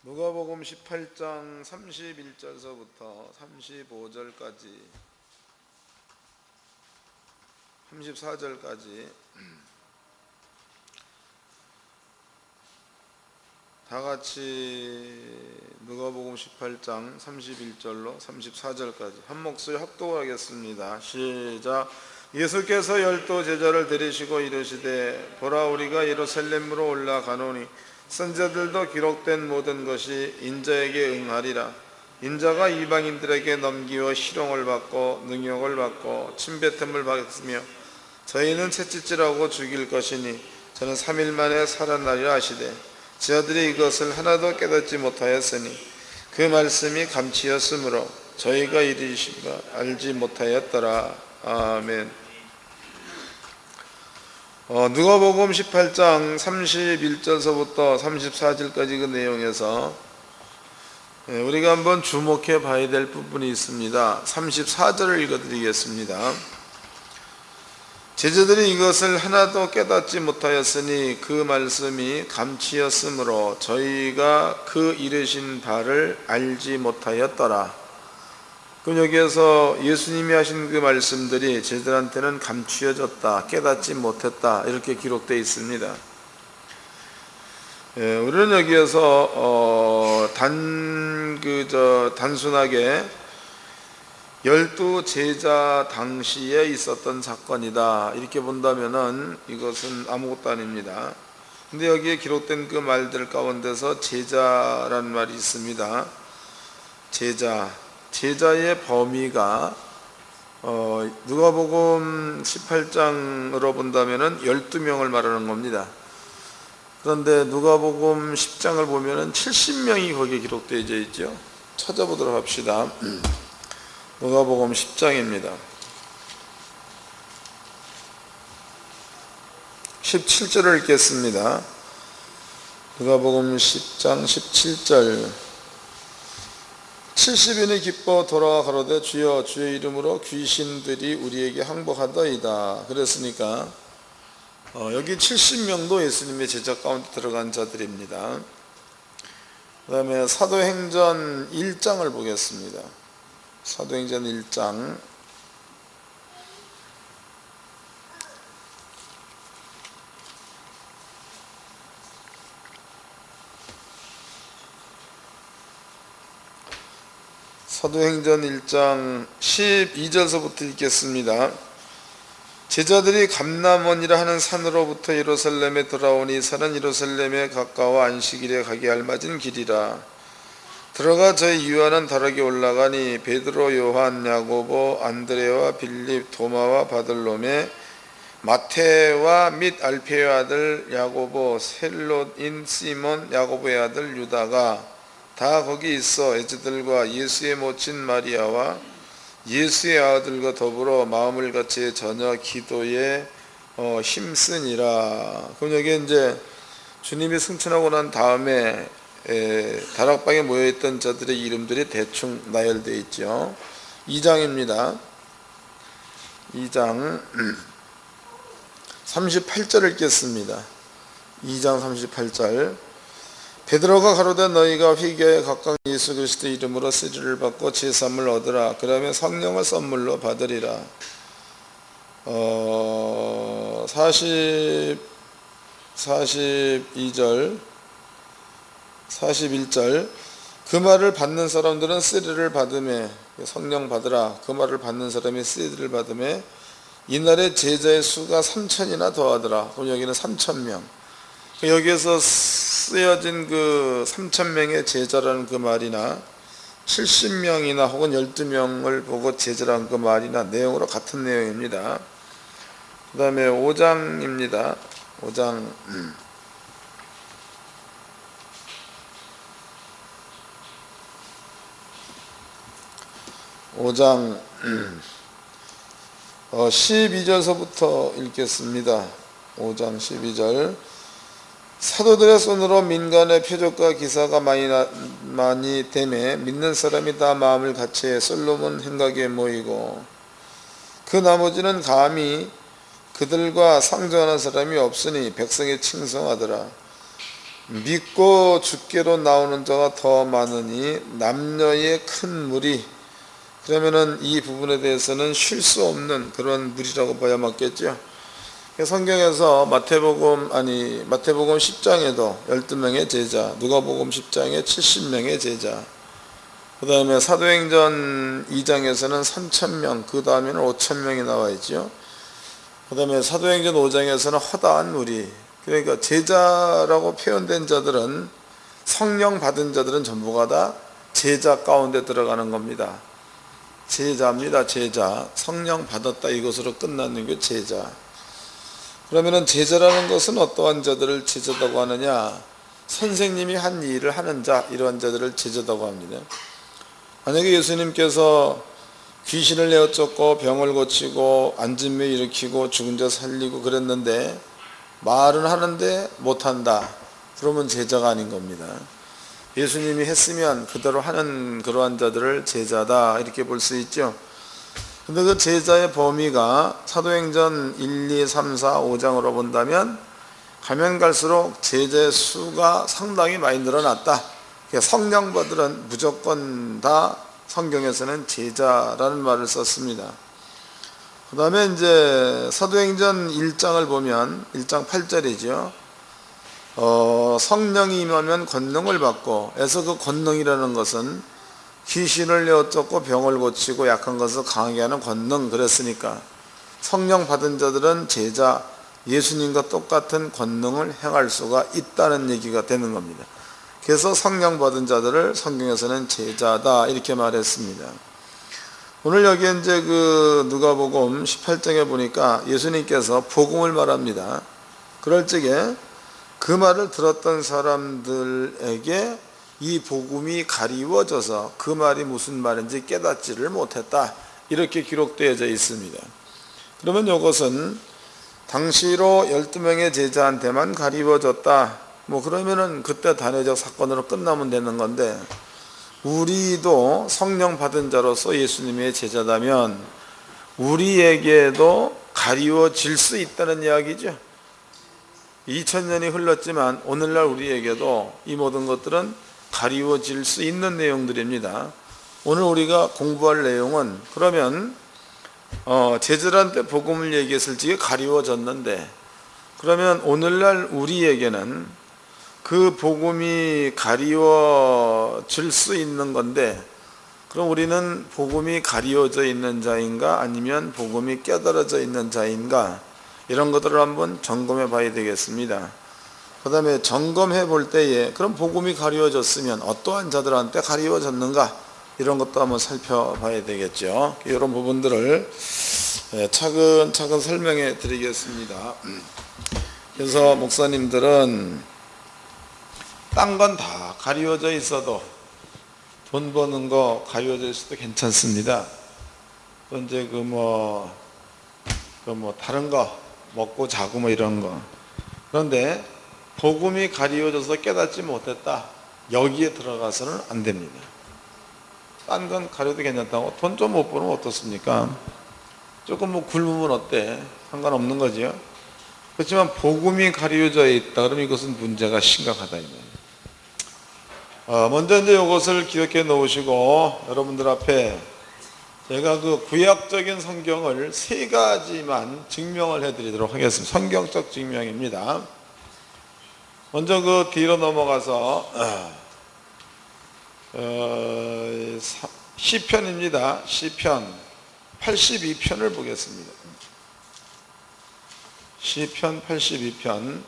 누가복음 18장 31절서부터 35절까지 34절까지 다 같이 누가복음 18장 31절로 34절까지 한 목소리 합독하겠습니다. 시작. 예수께서 12 제자를 데리시고 이르시되 보라 우리가 예루살렘으로 올라가노니 선지자들도 기록된 모든 것이 인자에게 응하리라. 인자가 이방인들에게 넘기워 희롱을 받고 능욕을 받고 침뱉음을 받으며 저희는 채찍질하고 죽일 것이니 저는 3일 만에 살아나리라 하시되 저들이 이것을 하나도 깨닫지 못하였으니 그 말씀이 감치였으므로 저희가 이르심을 알지 못하였더라. 아멘. 누가복음 18장 31절서부터 34절까지 그 내용에서 우리가 한번 주목해 봐야 될 부분이 있습니다. 34절을 읽어드리겠습니다. 제자들이 이것을 하나도 깨닫지 못하였으니 그 말씀이 감치였으므로 저희가 그 이르신 바를 알지 못하였더라. 그럼 여기에서 예수님이 하신 그 말씀들이 제자들한테는 감추어졌다, 깨닫지 못했다 이렇게 기록되어 있습니다. 우리는 여기에서 단순하게 12 제자 당시에 있었던 사건이다 이렇게 본다면은 이것은 아무것도 아닙니다. 근데 여기에 기록된 그 말들 가운데서 제자라는 말이 있습니다. 제자의 범위가 누가복음 18장으로 본다면은 12명을 말하는 겁니다. 그런데 누가복음 10장을 보면은 70명이 거기에 기록되어 있죠. 찾아보도록 합시다. 누가복음 10장입니다. 17절을 읽겠습니다. 누가복음 10장 17절. 70인이 기뻐 돌아와 가로되 주여 주의 이름으로 귀신들이 우리에게 항복하더이다. 그랬으니까 여기 70명도 예수님의 제자 가운데 들어간 자들입니다. 그 다음에 사도행전 1장을 보겠습니다. 사도행전 1장 사도행전 1장 12절서부터 읽겠습니다. 제자들이 감람원이라 하는 산으로부터 예루살렘에 돌아오니 산은 예루살렘에 가까워 안식일에 가기 알맞은 길이라. 들어가 저희 유한은 다락에 올라가니 베드로, 요한, 야고보, 안드레와 빌립, 도마와 바들로메, 마테와 및 알페의 아들 야고보, 셀롯인 시몬, 야고보의 아들 유다가 다 거기 있어 애제들과 예수의 모친 마리아와 예수의 아들과 더불어 마음을 같이 전혀 기도에 힘쓰니라. 그럼 여기 이제 주님이 승천하고 난 다음에 다락방에 모여있던 자들의 이름들이 대충 나열되어 있죠. 2장입니다. 2장 38절 읽겠습니다. 2장 38절. 베드로가 가로되 너희가 회개하여 각각 예수 그리스도 이름으로 세례를 받고 제사함을 얻으라. 그러면 성령을 선물로 받으리라. 42절 41절. 그 말을 받는 사람들은 세례를 받으매 성령 받으라. 그 말을 받는 사람이 세례를 받으매 이날에 제자의 수가 3,000이나 더하더라. 그럼 여기는 3,000명. 여기에서 쓰여진 그 3,000명의 제자라는 그 말이나 70명이나 혹은 12명을 보고 제자라는 그 말이나 내용으로 같은 내용입니다. 그 다음에 5장입니다. 5장 12절서부터 읽겠습니다. 5장 12절. 사도들의 손으로 민간의 표적과 기사가 많이 되매 믿는 사람이 다 마음을 같이 솔로몬 행각에 모이고 그 나머지는 감히 그들과 상종하는 사람이 없으니 백성이 칭송하더라. 믿고 주께로 나오는 자가 더 많으니 남녀의 큰 무리. 그러면은 이 부분에 대해서는 쉴 수 없는 그런 무리라고 봐야 맞겠죠. 성경에서 마태복음 10장에도 12명의 제자, 누가복음 10장에 70명의 제자, 그 다음에 사도행전 2장에서는 3,000명, 그 다음에는 5,000명이 나와 있죠. 그 다음에 사도행전 5장에서는 허다한 무리. 그러니까 제자라고 표현된 자들은, 성령 받은 자들은 전부가 다 제자 가운데 들어가는 겁니다. 제자입니다. 제자. 성령 받았다 이것으로 끝나는 게 제자. 그러면은 제자라는 것은 어떠한 자들을 제자라고 하느냐? 선생님이 한 일을 하는 자, 이러한 자들을 제자라고 합니다. 만약에 예수님께서 귀신을 내어 쫓고 병을 고치고 앉은 매 일으키고 죽은 자 살리고 그랬는데 말은 하는데 못한다, 그러면 제자가 아닌 겁니다. 예수님이 했으면 그대로 하는 그러한 자들을 제자다, 이렇게 볼 수 있죠. 근데 그 제자의 범위가 사도행전 1, 2, 3, 4, 5장으로 본다면 가면 갈수록 제자의 수가 상당히 많이 늘어났다. 성령 받으면 무조건 다 성경에서는 제자라는 말을 썼습니다. 그 다음에 이제 사도행전 1장을 보면 1장 8절이죠. 성령이 임하면 권능을 받고, 해서 그 권능이라는 것은 귀신을 내어 쫓고 병을 고치고 약한 것을 강하게 하는 권능, 그랬으니까 성령 받은 자들은 제자, 예수님과 똑같은 권능을 행할 수가 있다는 얘기가 되는 겁니다. 그래서 성령 받은 자들을 성경에서는 제자다, 이렇게 말했습니다. 오늘 여기 이제 그 누가복음 18장에 보니까 예수님께서 복음을 말합니다. 그럴 적에 그 말을 들었던 사람들에게 이 복음이 가리워져서 그 말이 무슨 말인지 깨닫지를 못했다, 이렇게 기록되어져 있습니다. 그러면 이것은 당시로 12명의 제자한테만 가리워졌다, 그러면은 그때 단회적 사건으로 끝나면 되는 건데, 우리도 성령 받은 자로서 예수님의 제자다면 우리에게도 가리워질 수 있다는 이야기죠. 2000년이 흘렀지만 오늘날 우리에게도 이 모든 것들은 가리워질 수 있는 내용들입니다. 오늘 우리가 공부할 내용은, 그러면 제자들한테 복음을 얘기했을 적에 가리워졌는데, 그러면 오늘날 우리에게는 그 복음이 가리워질 수 있는 건데, 그럼 우리는 복음이 가리워져 있는 자인가 아니면 복음이 깨달아져 있는 자인가, 이런 것들을 한번 점검해 봐야 되겠습니다. 그 다음에 점검해 볼 때에 그럼 복음이 가리워졌으면 어떠한 자들한테 가리워졌는가, 이런 것도 한번 살펴봐야 되겠죠. 이런 부분들을 차근차근 설명해 드리겠습니다. 그래서 목사님들은 딴 건 다 가리워져 있어도 돈 버는 거 가리워져 있어도 괜찮습니다. 또 이제 다른 거 먹고 자고 이런 거. 그런데 복음이 가리워져서 깨닫지 못했다, 여기에 들어가서는 안 됩니다. 딴 건 가려도 괜찮다고 돈 좀 못 버는 어떻습니까? 조금 굶으면 어때? 상관없는 거죠. 그렇지만 복음이 가리워져 있다, 그러면 이것은 문제가 심각하다, 이 말이에요. 먼저 이제 이것을 기억해 놓으시고, 여러분들 앞에 제가 그 구약적인 성경을 3가지만 증명을 해 드리도록 하겠습니다. 성경적 증명입니다. 먼저 그 뒤로 넘어가서 시편입니다. 시편 82편을 보겠습니다. 시편 82편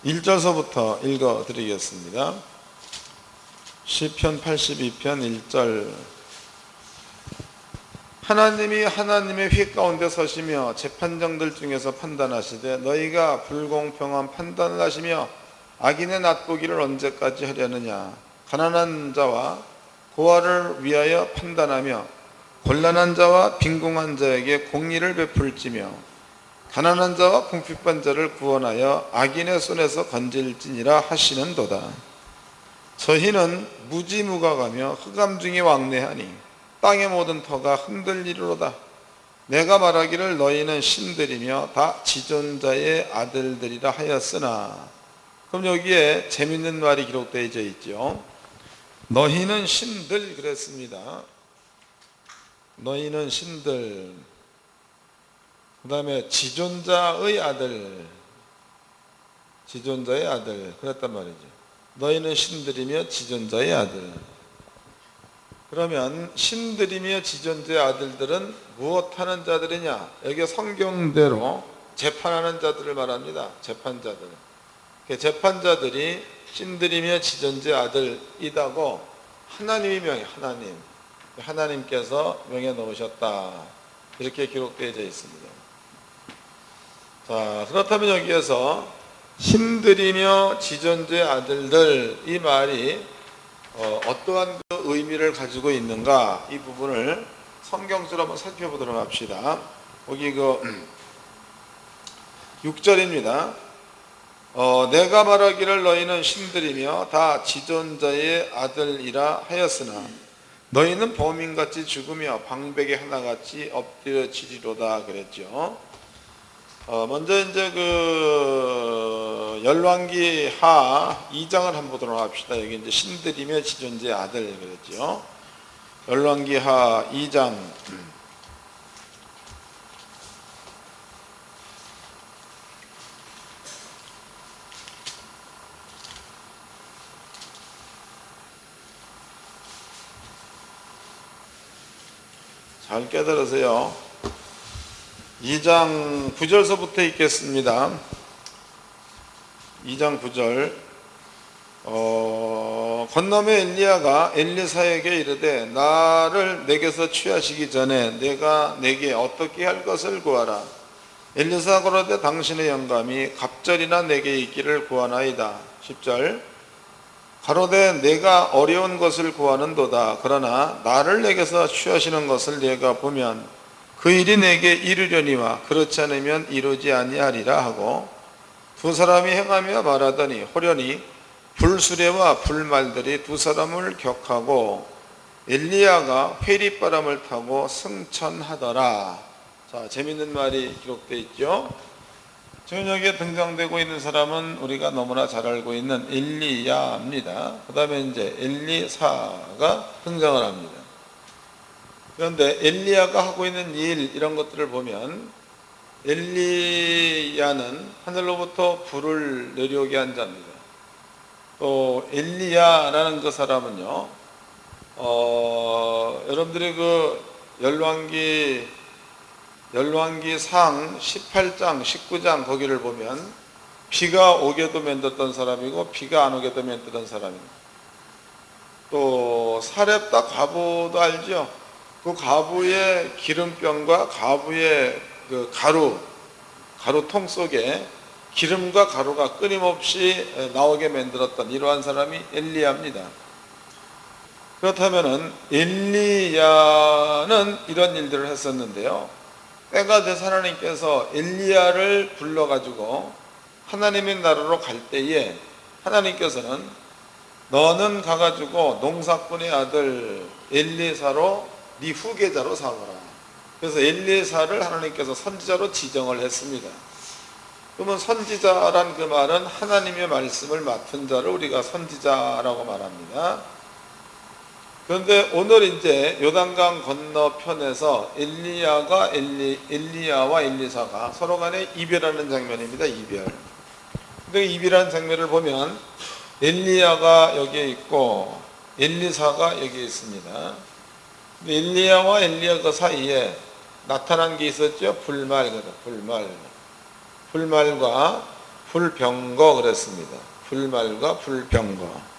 1절서부터 읽어드리겠습니다. 시편 82편 1절. 하나님이 하나님의 휘 가운데 서시며 재판장들 중에서 판단하시되 너희가 불공평한 판단을 하시며 악인의 낫보기를 언제까지 하려느냐. 가난한 자와 고아를 위하여 판단하며 곤란한 자와 빈궁한 자에게 공의를 베풀지며 가난한 자와 궁핍한 자를 구원하여 악인의 손에서 건질지니라 하시는도다. 저희는 무지무각하며 흑암 중에 왕래하니 땅의 모든 터가 흔들리리로다. 내가 말하기를 너희는 신들이며 다 지존자의 아들들이라 하였으나, 그럼 여기에 재밌는 말이 기록되어 있죠. 너희는 신들 그랬습니다. 너희는 신들. 그 다음에 지존자의 아들, 지존자의 아들 그랬단 말이죠. 너희는 신들이며 지존자의 아들. 그러면 신들이며 지존자의 아들들은 무엇하는 자들이냐? 여기 성경대로 재판하는 자들을 말합니다. 재판자들. 재판자들이 신들이며 지존자의 아들이다고 하나님이 명해. 하나님께서 명해 놓으셨다. 이렇게 기록되어 있습니다. 자, 그렇다면 여기에서 신들이며 지존자의 아들들, 이 말이 어떠한 그 의미를 가지고 있는가, 이 부분을 성경적으로 한번 살펴보도록 합시다. 여기 6절입니다. 내가 말하기를 너희는 신들이며 다 지존자의 아들이라 하였으나 너희는 범인같이 죽으며 방백의 하나같이 엎드려지리로다 그랬죠. 먼저 이제 열왕기 하 2장을 한번 보도록 합시다. 여기 이제 신들이며 지존자의 아들 그랬죠. 열왕기 하 2장. 잘 깨달으세요. 2장 9절서부터 읽겠습니다. 2장 9절. 건너매 엘리야가 엘리사에게 이르되 나를 내게서 취하시기 전에 내가 내게 어떻게 할 것을 구하라. 엘리사가 그러되 당신의 영감이 갑절이나 내게 있기를 구하나이다. 10절. 가로되 내가 어려운 것을 구하는도다. 그러나 나를 내게서 취하시는 것을 내가 보면 그 일이 내게 이르려니와 그렇지 않으면 이루지 아니하리라 하고, 두 사람이 행하며 말하더니 호련히 불수레와 불말들이 두 사람을 격하고 엘리야가 회리바람을 타고 승천하더라. 자, 재밌는 말이 기록되어 있죠. 지금 여기에 등장되고 있는 사람은 우리가 너무나 잘 알고 있는 엘리야입니다. 그 다음에 이제 엘리사가 등장을 합니다. 그런데 엘리야가 하고 있는 일, 이런 것들을 보면 엘리야는 하늘로부터 불을 내려오게 한 자입니다. 또 엘리야라는 그 사람은요, 여러분들이 열왕기상 18장, 19장 거기를 보면 비가 오게도 만들었던 사람이고 비가 안 오게도 만들었던 사람입니다. 또 사렙다 과부도 알죠? 그 과부의 기름병과 과부의 그 가루통 속에 기름과 가루가 끊임없이 나오게 만들었던 이러한 사람이 엘리야입니다. 그렇다면은 엘리야는 이런 일들을 했었는데요. 때가 돼서 하나님께서 엘리야를 불러가지고 하나님의 나라로 갈 때에 하나님께서는 너는 가가지고 농사꾼의 아들 엘리사로 네 후계자로 삼아라. 그래서 엘리사를 하나님께서 선지자로 지정을 했습니다. 그러면 선지자란 그 말은 하나님의 말씀을 맡은 자를 우리가 선지자라고 말합니다. 그런데 오늘 이제 요단강 건너편에서 엘리야와 엘리사가 서로 간에 이별하는 장면입니다. 이별. 근데 이별하는 장면을 보면 엘리야가 여기에 있고 엘리사가 여기에 있습니다. 엘리야와 엘리야 그 사이에 나타난 게 있었죠. 불말과 불병거 그랬습니다. 불말과 불병거.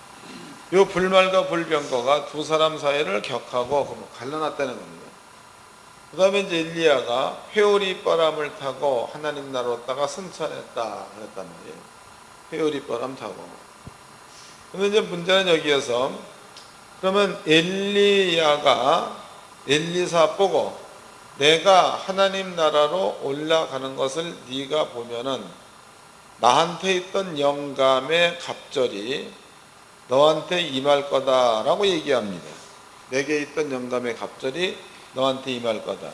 이 불말과 불병거가 두 사람 사이를 격하고 갈라놨다는 겁니다. 그 다음에 이제 엘리야가 회오리 바람을 타고 하나님 나라로다가 승천했다 그랬단 말이에요. 회오리 바람 타고. 근데 이제 문제는 여기에서, 그러면 엘리야가 엘리사 보고 내가 하나님 나라로 올라가는 것을 네가 보면은 나한테 있던 영감의 갑절이 너한테 임할 거다라고 얘기합니다. 내게 있던 영감의 갑절이 너한테 임할 거다.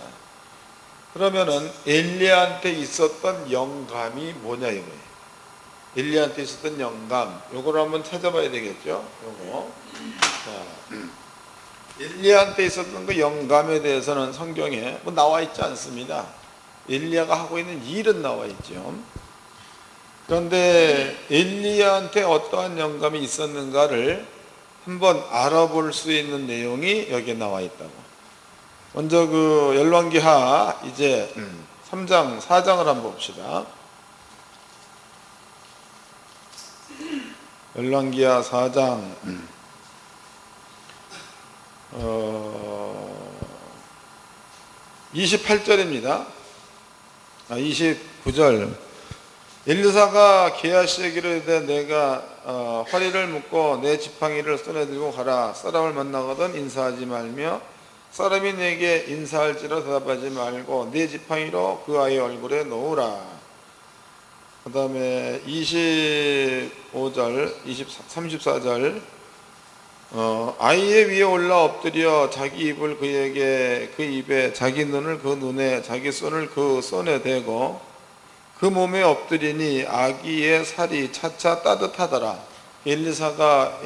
그러면은 엘리야한테 있었던 영감이 뭐냐 이거예요. 엘리야한테 있었던 영감, 요걸 한번 찾아봐야 되겠죠. 요거. 자, 엘리야한테 있었던 그 영감에 대해서는 성경에 뭐 나와 있지 않습니다. 엘리야가 하고 있는 일은 나와 있죠. 그런데 엘리야한테 어떠한 영감이 있었는가를 한번 알아볼 수 있는 내용이 여기에 나와 있다고. 먼저 그 열왕기하 이제 3장, 4장을 한번 봅시다. 열왕기하 4장 28절입니다. 29절. 엘리사가 게하시에게 이르되 내가 허리를 묶고 내 지팡이를 손에 들고 가라. 사람을 만나거든 인사하지 말며 사람이 내게 인사할지라 대답하지 말고 내 지팡이로 그 아이의 얼굴에 놓으라. 그 다음에 25절, 34절 아이의 위에 올라 엎드려 자기 입을 그에게 그 입에 자기 눈을 그 눈에 자기 손을 그 손에 대고 그 몸에 엎드리니 아기의 살이 차차 따뜻하더라. 엘리사가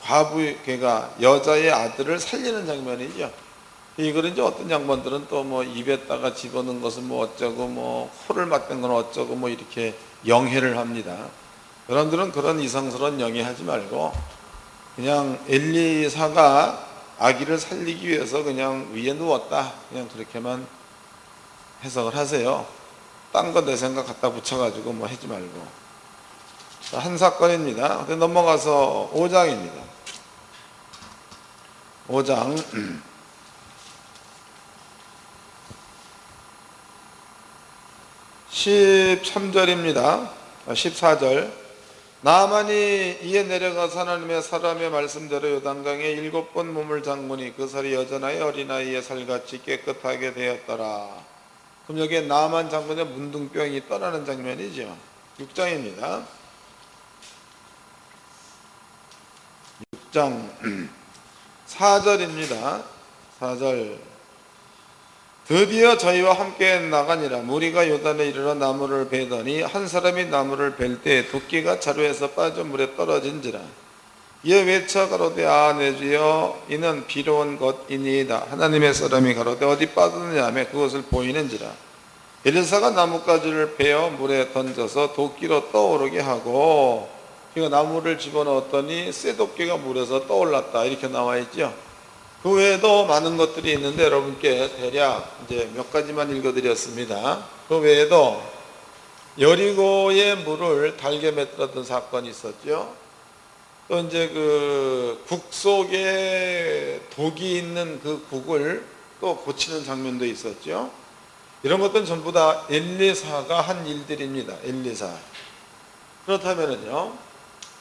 과부 걔가 여자의 아들을 살리는 장면이죠. 이걸 이제 어떤 양반들은 또 뭐 입에다가 집어넣은 것은 뭐 어쩌고 뭐 코를 맞댄 건 어쩌고 뭐 이렇게 영해를 합니다. 여러분들은 그런 이상스러운 영해하지 말고 그냥 엘리사가 아기를 살리기 위해서 그냥 위에 누웠다 그냥 그렇게만 해석을 하세요. 딴 거 내 생각 갖다 붙여가지고 뭐 하지 말고. 자, 한 사건입니다. 넘어가서 5장입니다. 5장 13절입니다. 14절. 나아만이 이에 내려가서 하나님의 사람의 말씀대로 요단강에 7번 몸을 잠그니 그 살이 여전하여 어린아이의 살같이 깨끗하게 되었더라. 그럼 여기에 나아만 장군의 문둥병이 떠나는 장면이죠. 6장입니다. 6장 4절입니다. 4절. 드디어 저희와 함께 나가니라. 무리가 요단에 이르러 나무를 베더니 한 사람이 나무를 벨 때 도끼가 자루에서 빠져 물에 떨어진지라. 이에 외쳐 가로되 아 내 주여 이는 비로운 것이니이다. 하나님의 사람이 가로되 어디 빠졌느냐 하며 그것을 보이는지라. 엘리사가 나뭇가지를 베어 물에 던져서 도끼로 떠오르게 하고 그가 나무를 집어넣었더니 쇠도끼가 물에서 떠올랐다. 이렇게 나와 있죠. 그 외에도 많은 것들이 있는데 여러분께 대략 이제 몇 가지만 읽어드렸습니다. 그 외에도 여리고의 물을 달게 맺었던 사건이 있었죠. 또 이제 그 국 속에 독이 있는 그 국을 또 고치는 장면도 있었죠. 이런 것들은 전부 다 엘리사가 한 일들입니다. 엘리사. 그렇다면은요,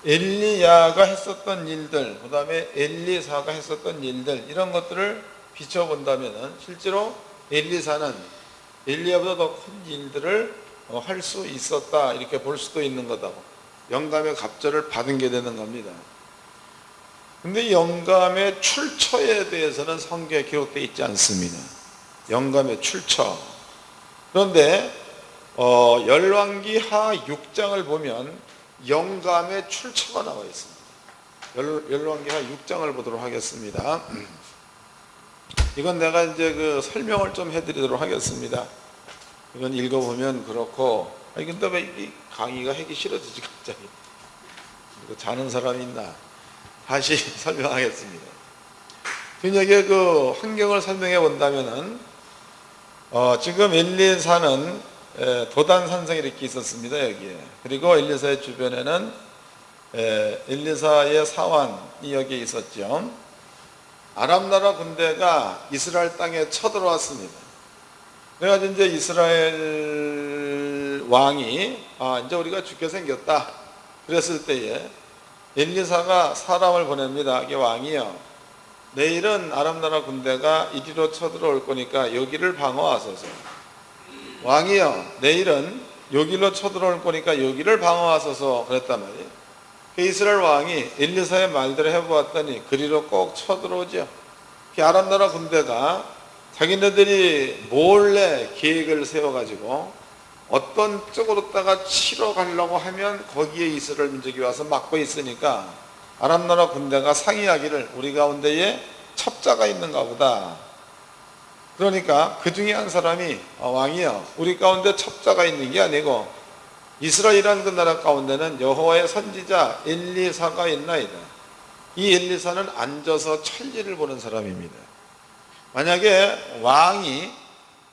엘리야가 했었던 일들, 그 다음에 엘리사가 했었던 일들, 이런 것들을 비춰본다면은 실제로 엘리사는 엘리야보다 더 큰 일들을 할 수 있었다. 이렇게 볼 수도 있는 거다고. 영감의 갑절을 받은 게 되는 겁니다. 근데 영감의 출처에 대해서는 성경에 기록되어 있지 않습니다. 영감의 출처. 그런데 열왕기하 6장을 보면 영감의 출처가 나와 있습니다. 열왕기하 6장을 보도록 하겠습니다. 이건 내가 이제 그 설명을 좀 해드리도록 하겠습니다. 이건 읽어보면 그렇고, 근데 왜 이 강의가 하기 싫어지지 갑자기? 이거 자는 사람이 있나? 다시 설명하겠습니다. 여기에 그 환경을 설명해 본다면은, 지금 엘리사는 도단산성이 이렇게 있었습니다, 여기에. 그리고 엘리사의 주변에는 엘리사의 사환이 여기에 있었죠. 아람 나라 군대가 이스라엘 땅에 쳐들어왔습니다. 그래가지고 이제 이스라엘 왕이 이제 우리가 죽게 생겼다. 그랬을 때에 엘리사가 사람을 보냅니다. 이게 왕이요. 내일은 아람 나라 군대가 이리로 쳐들어올 거니까 여기를 방어하소서. 왕이요. 내일은 여기로 쳐들어올 거니까 여기를 방어하소서. 그랬단 말이에요. 그 이스라엘 왕이 엘리사의 말대로 해보았더니 그리로 꼭 쳐들어오죠. 그 아람 나라 군대가 자기네들이 몰래 계획을 세워가지고 어떤 쪽으로다가 치러 가려고 하면 거기에 이스라엘 민족이 와서 막고 있으니까 아람 나라 군대가 상의하기를 우리 가운데에 첩자가 있는가 보다. 그러니까 그 중에 한 사람이 왕이여, 우리 가운데 첩자가 있는 게 아니고 이스라엘이라는 그 나라 가운데는 여호와의 선지자 엘리사가 있나이다. 이 엘리사는 앉아서 천리를 보는 사람입니다. 만약에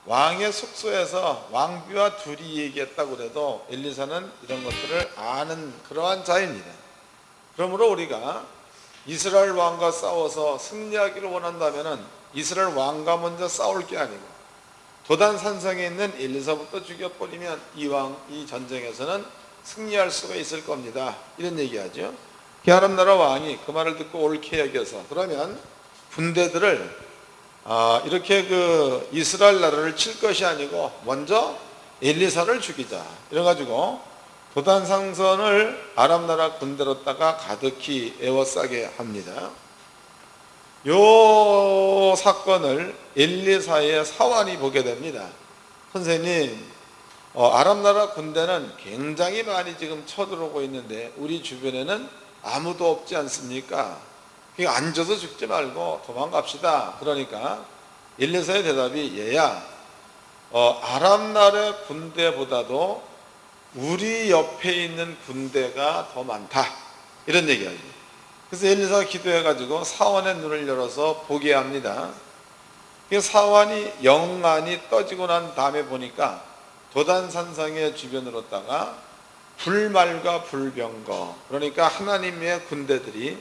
왕의 숙소에서 왕비와 둘이 얘기했다고 그래도 엘리사는 이런 것들을 아는 그러한 자입니다. 그러므로 우리가 이스라엘 왕과 싸워서 승리하기를 원한다면 이스라엘 왕과 먼저 싸울 게 아니고 도단 산성에 있는 엘리사부터 죽여버리면 이 전쟁에서는 승리할 수가 있을 겁니다. 이런 얘기하죠. 아람 나라 왕이 그 말을 듣고 옳게 여겨서 그러면 군대들을 이렇게 이스라엘 나라를 칠 것이 아니고 먼저 엘리사를 죽이자 이래가지고 도단 상선을 아람 나라 군대로다가 가득히 에워싸게 합니다. 요 사건을 엘리사의 사환이 보게 됩니다. 선생님, 아람 나라 군대는 굉장히 많이 지금 쳐들어오고 있는데 우리 주변에는 아무도 없지 않습니까? 앉아서 죽지 말고 도망갑시다. 그러니까 엘리사의 대답이 얘야, 아람 나라 군대보다도 우리 옆에 있는 군대가 더 많다. 이런 얘기하죠. 그래서 엘리사가 기도해가지고 사환의 눈을 열어서 보게 합니다. 사환이 영안이 떠지고 난 다음에 보니까 도단산성의 주변으로다가 불말과 불병거, 그러니까 하나님의 군대들이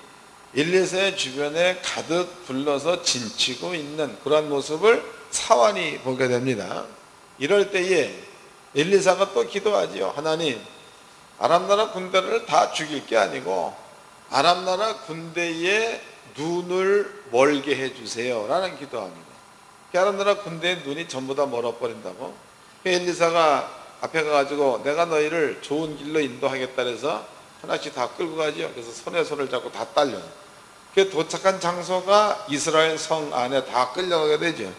엘리사의 주변에 가득 둘러서 진치고 있는 그런 모습을 사환이 보게 됩니다. 이럴 때에 엘리사가 또 기도하지요. 하나님, 아람 나라 군대를 다 죽일 게 아니고 아람 나라 군대의 눈을 멀게 해주세요 라는 기도합니다. 아람 나라 군대의 눈이 전부 다 멀어버린다고. 엘리사가 앞에 가가지고 내가 너희를 좋은 길로 인도하겠다 해서 하나씩 다 끌고 가죠. 그래서 손에 손을 잡고 다 딸려. 그 도착한 장소가 이스라엘 성 안에 다 끌려가게 되죠.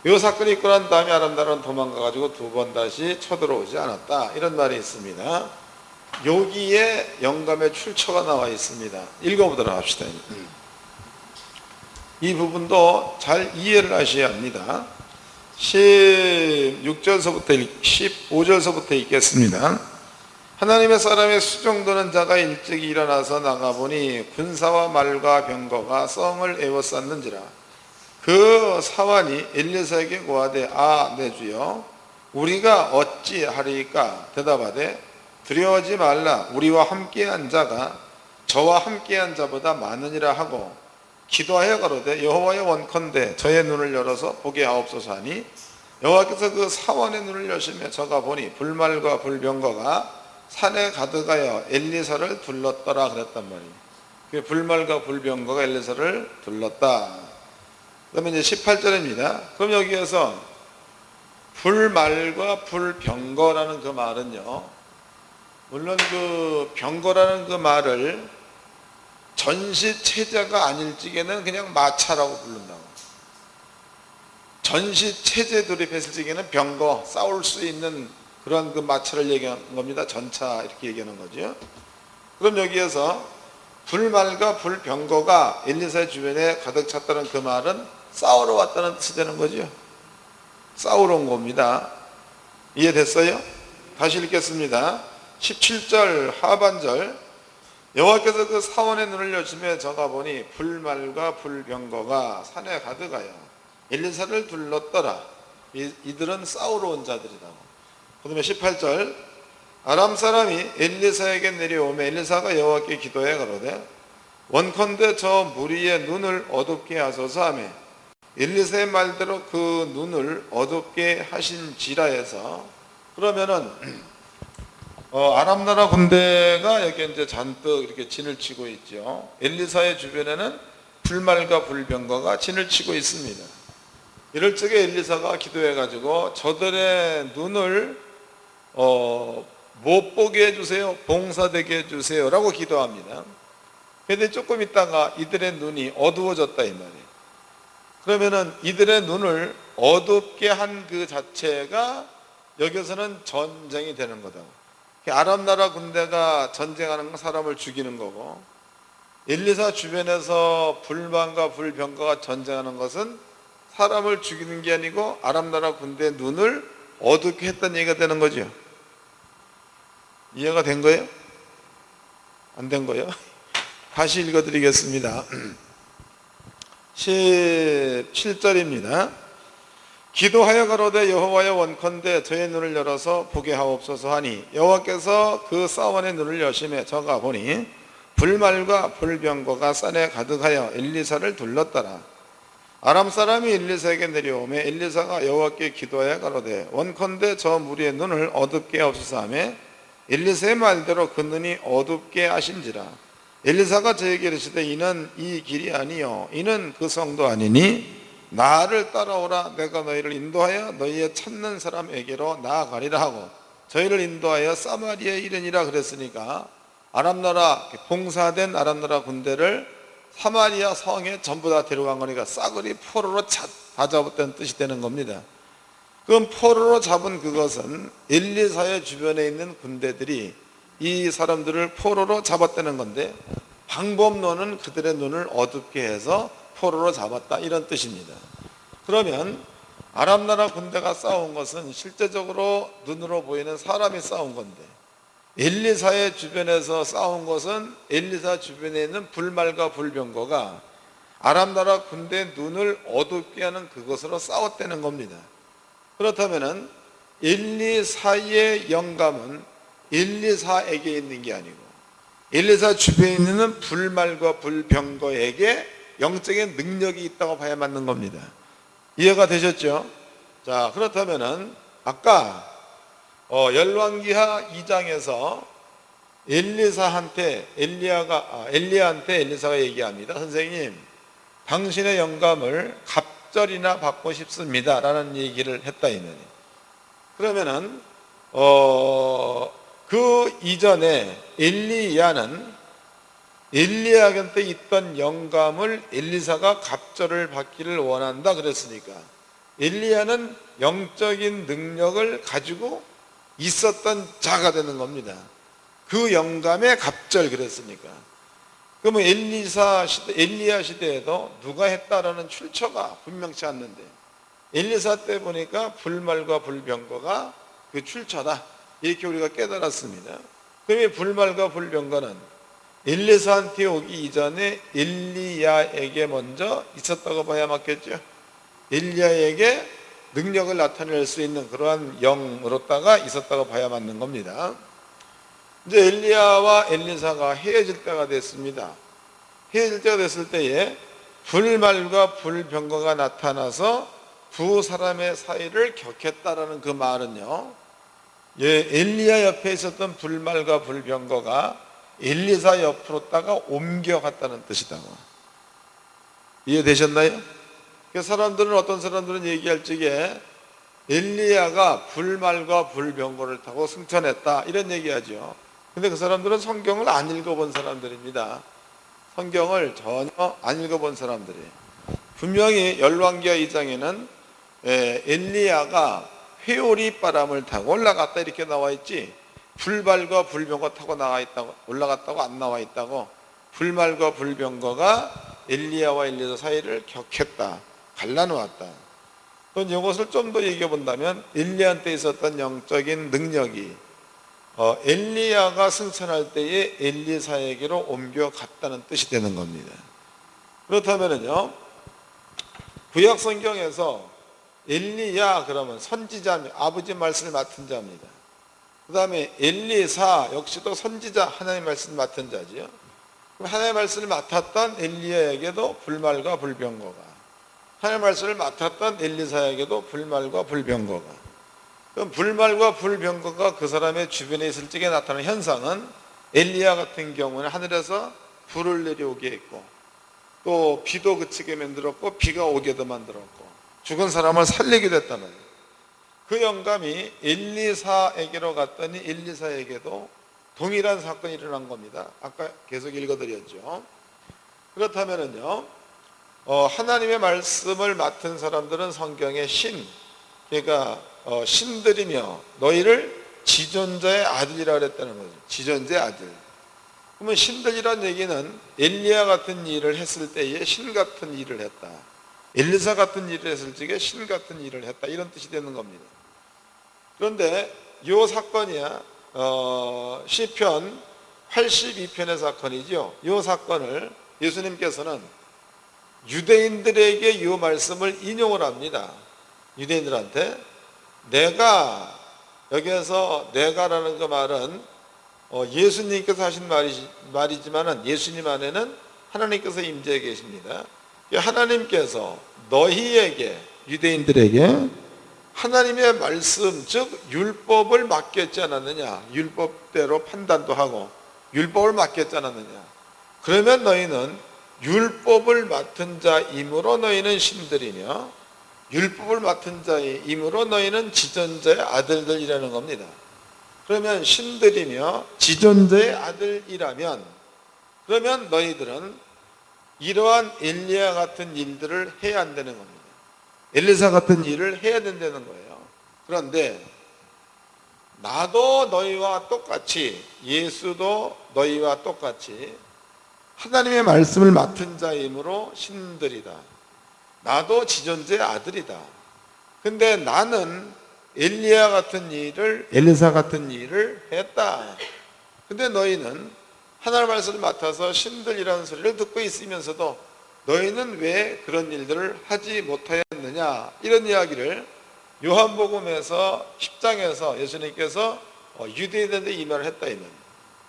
이 사건이 있고 난 다음에 아람 나라는 도망가가지고 두 번 다시 쳐들어오지 않았다. 이런 말이 있습니다. 여기에 영감의 출처가 나와 있습니다. 읽어보도록 합시다. 이 부분도 잘 이해를 하셔야 합니다. 16절서부터 15절서부터 읽겠습니다. 하나님의 사람의 수종도는 자가 일찍 일어나서 나가보니 군사와 말과 병거가 성을 에워쌌는지라. 그 사환이 엘리사에게 고하되 내 주여, 우리가 어찌하리까? 대답하되 두려워하지 말라. 우리와 함께한 자가 저와 함께한 자보다 많으니라 하고 기도하여 가로되 여호와의 원컨대 저의 눈을 열어서 보게 하옵소서 하니 여호와께서 그 사환의 눈을 여시며 저가 보니 불말과 불병거가 산에 가득하여 엘리사를 둘렀더라 그랬단 말이에요. 그 불말과 불병거가 엘리사를 둘렀다. 그다음에 이제 18절입니다. 그럼 여기에서 불말과 불병거라는 그 말은요, 물론 그 병거라는 그 말을 전시체제가 아닐지에는 그냥 마차라고 부른다고. 전시체제 돌입했을 적에는 병거, 싸울 수 있는 그런 그 마차를 얘기하는 겁니다. 전차 이렇게 얘기하는 거죠. 그럼 여기에서 불말과 불병거가 엘리사의 주변에 가득 찼다는 그 말은 싸우러 왔다는 뜻이 되는 거죠. 싸우러 온 겁니다. 이해됐어요? 다시 읽겠습니다. 17절 하반절, 여호와께서 그 사원의 눈을 여시며 저가 보니 불말과 불병거가 산에 가득하여 엘리사를 둘렀더라. 이들은 싸우러 온 자들이라고. 그 다음에 18절, 아람 사람이 엘리사에게 내려오며 엘리사가 여호와께 기도해 가로되 원컨대 저 무리의 눈을 어둡게 하소서 하며 엘리사의 말대로 그 눈을 어둡게 하신지라 해서, 그러면은 아람 나라 군대가 여기 이제 잔뜩 이렇게 진을 치고 있죠. 엘리사의 주변에는 불말과 불병거가 진을 치고 있습니다. 이럴 적에 엘리사가 기도해 가지고 저들의 눈을 못 보게 해주세요, 봉사되게 해주세요 라고 기도합니다. 그런데 조금 있다가 이들의 눈이 어두워졌다 이 말이에요. 그러면은 이들의 눈을 어둡게 한 그 자체가 여기서는 전쟁이 되는 거다. 아람 나라 군대가 전쟁하는 건 사람을 죽이는 거고, 엘리사 주변에서 불만과 불병거가 전쟁하는 것은 사람을 죽이는 게 아니고 아람 나라 군대의 눈을 어둡게 했다는 얘기가 되는 거죠. 이해가 된 거예요? 안 된 거예요? 다시 읽어드리겠습니다. 17절입니다. 기도하여 가로되 여호와여 원컨대 저의 눈을 열어서 보게 하옵소서 하니 여호와께서 그 사원의 눈을 여심해 저가 보니 불말과 불병거가 산에 가득하여 엘리사를 둘렀더라. 아람 사람이 엘리사에게 내려오매 엘리사가 여호와께 기도하여 가로되 원컨대 저 무리의 눈을 어둡게 하옵소서 하매 엘리사의 말대로 그 눈이 어둡게 하신지라. 엘리사가 저에게 이르시되 이는 이 길이 아니요 이는 그 성도 아니니 나를 따라오라. 내가 너희를 인도하여 너희의 찾는 사람에게로 나아가리라 하고 저희를 인도하여 사마리아에 이르니라 그랬으니까 아람 나라 봉사된 아람 나라 군대를 사마리아 성에 전부 다 데려간 거니까 싸그리 포로로 다 잡았다는 뜻이 되는 겁니다. 그럼 포로로 잡은 그것은 엘리사의 주변에 있는 군대들이 이 사람들을 포로로 잡았다는 건데 방법론은 그들의 눈을 어둡게 해서 포로로 잡았다 이런 뜻입니다. 그러면 아람 나라 군대가 싸운 것은 실제적으로 눈으로 보이는 사람이 싸운 건데 엘리사의 주변에서 싸운 것은 엘리사 주변에 있는 불말과 불병거가 아람 나라 군대의 눈을 어둡게 하는 그것으로 싸웠다는 겁니다. 그렇다면 엘리사의 영감은 엘리사에게 있는 게 아니고 엘리사 주변에 있는 불말과 불병거에게 영적인 능력이 있다고 봐야 맞는 겁니다. 이해가 되셨죠? 자, 그렇다면은 아까 열왕기하 2장에서 엘리야한테 엘리사가 얘기합니다. 선생님, 당신의 영감을 갑절이나 받고 싶습니다 라는 얘기를 했다 이거예요. 그러면은 그 이전에 엘리야한테 있던 영감을 엘리사가 갑절을 받기를 원한다 그랬으니까 엘리야는 영적인 능력을 가지고 있었던 자가 되는 겁니다. 그 영감의 갑절 그랬으니까. 그러면 엘리야 시대에도 누가 했다라는 출처가 분명치 않는데 엘리사 때 보니까 불말과 불병거가 그 출처다 이렇게 우리가 깨달았습니다. 그러면 불말과 불병거는 엘리사한테 오기 이전에 엘리야에게 먼저 있었다고 봐야 맞겠죠. 엘리야에게 능력을 나타낼 수 있는 그러한 영으로다가 있었다고 봐야 맞는 겁니다. 이제 엘리야와 엘리사가 헤어질 때가 됐습니다. 헤어질 때가 됐을 때에 불말과 불병거가 나타나서 두 사람의 사이를 격했다라는 그 말은요, 엘리야 옆에 있었던 불말과 불병거가 엘리사 옆으로다가 옮겨갔다는 뜻이다고. 이해되셨나요? 사람들은 어떤 사람들은 얘기할 적에 엘리야가 불말과 불병거를 타고 승천했다 이런 얘기하죠. 근데 그 사람들은 성경을 안 읽어본 사람들입니다. 성경을 전혀 안 읽어본 사람들이에요. 분명히 열왕기하 2장에는 엘리야가 회오리 바람을 타고 올라갔다 이렇게 나와 있지 불말과 불병거 타고 올라갔다고 안 나와 있다고. 불말과 불병거가 엘리야와 엘리사 사이를 격했다, 갈라놓았다. 또 이것을 좀 더 얘기해 본다면 엘리야한테 있었던 영적인 능력이 엘리야가 승천할 때에 엘리사에게로 옮겨갔다는 뜻이 되는 겁니다. 그렇다면요, 구약 성경에서 엘리야 그러면 선지자입니다. 아버지 말씀을 맡은 자입니다. 그 다음에 엘리사 역시도 선지자, 하나님의 말씀을 맡은 자지요. 하나님의 말씀을 맡았던 엘리야에게도 불말과 불병거가, 하나님의 말씀을 맡았던 엘리사에게도 불말과 불병거가. 그럼 불말과 불병거가 그 사람의 주변에 있을 적에 나타나는 현상은 엘리야 같은 경우는 하늘에서 불을 내려오게 했고 또 비도 그치게 만들었고 비가 오게도 만들었고 죽은 사람을 살리게 됐다는 거예요. 그 영감이 엘리사에게로 갔더니 엘리사에게도 동일한 사건이 일어난 겁니다. 아까 계속 읽어드렸죠. 그렇다면은요, 하나님의 말씀을 맡은 사람들은 성경에 그러니까 신들이며 너희를 지존자의 아들이라 그랬다는 거죠. 지존자의 아들. 그러면 신들이란 얘기는 엘리야 같은 일을 했을 때에 신 같은 일을 했다. 엘리사 같은 일을 했을 적에 신 같은 일을 했다. 이런 뜻이 되는 겁니다. 그런데 이 사건이야 시편 82편의 사건이죠. 이 사건을 예수님께서는 유대인들에게 이 말씀을 인용을 합니다. 유대인들한테 여기에서 내가라는 그 말은 예수님께서 하신 말이지만은 예수님 안에는 하나님께서 임재해 계십니다. 하나님께서 너희에게 유대인들에게 하나님의 말씀 즉 율법을 맡겼지 않았느냐. 율법대로 판단도 하고 율법을 맡겼지 않았느냐. 그러면 너희는 율법을 맡은 자이므로 너희는 신들이며 율법을 맡은 자이므로 너희는 지존자의 아들들이라는 겁니다. 그러면 신들이며 지존자의 아들이라면 그러면 너희들은 이러한 엘리야 같은 일들을 해야 안 되는 겁니다. 엘리사 같은 일을 해야 된다는 거예요. 그런데 나도 너희와 똑같이 예수도 너희와 똑같이 하나님의 말씀을 맡은 자이므로 신들이다. 나도 지존자의 아들이다. 근데 나는 엘리야 같은 일을 엘리사 같은 일을 했다. 근데 너희는 하나님의 말씀을 맡아서 신들이라는 소리를 듣고 있으면서도 너희는 왜 그런 일들을 하지 못하였느냐. 이런 이야기를 요한복음에서 10장에서 예수님께서 유대인들한테 이 말을 했다.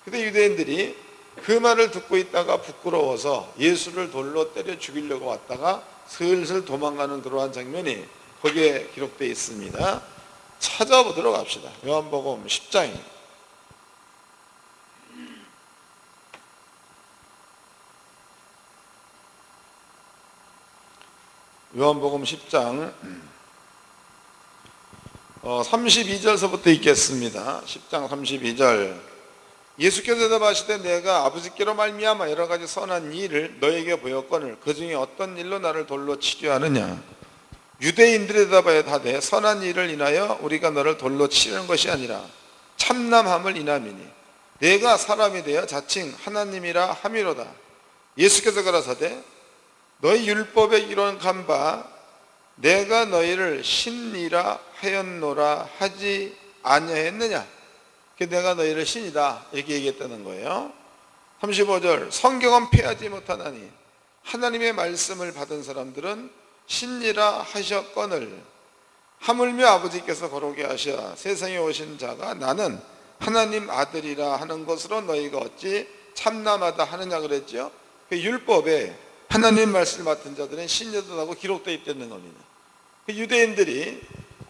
근데 유대인들이 그 말을 듣고 있다가 부끄러워서 예수를 돌로 때려 죽이려고 왔다가 슬슬 도망가는 그러한 장면이 거기에 기록되어 있습니다. 찾아보도록 합시다. 요한복음 10장입니다. 요한복음 10장 32절서부터 읽겠습니다. 10장 32절. 예수께서 대답하시되 내가 아버지께로 말미암아 여러 가지 선한 일을 너에게 보였거늘 그 중에 어떤 일로 나를 돌로 치려 하느냐. 유대인들이 대답하여 다되 선한 일을 인하여 우리가 너를 돌로 치려는 것이 아니라 참남함을 인함이니 내가 사람이 되어 자칭 하나님이라 함이로다. 예수께서 가라사대 너희 율법에 이론한 바 내가 너희를 신이라 하였노라 하지 아니하였느냐. 내가 너희를 신이다 이렇게 얘기했다는 거예요. 35절. 성경은 폐하지 못하나니 하나님의 말씀을 받은 사람들은 신이라 하셨거늘 하물며 아버지께서 거룩히 하시어 세상에 오신 자가 나는 하나님 아들이라 하는 것으로 너희가 어찌 참남하다 하느냐 그랬죠. 그 율법에 하나님 말씀을 맡은 자들은 신이라고 기록되어 있다는 겁니다. 그 유대인들이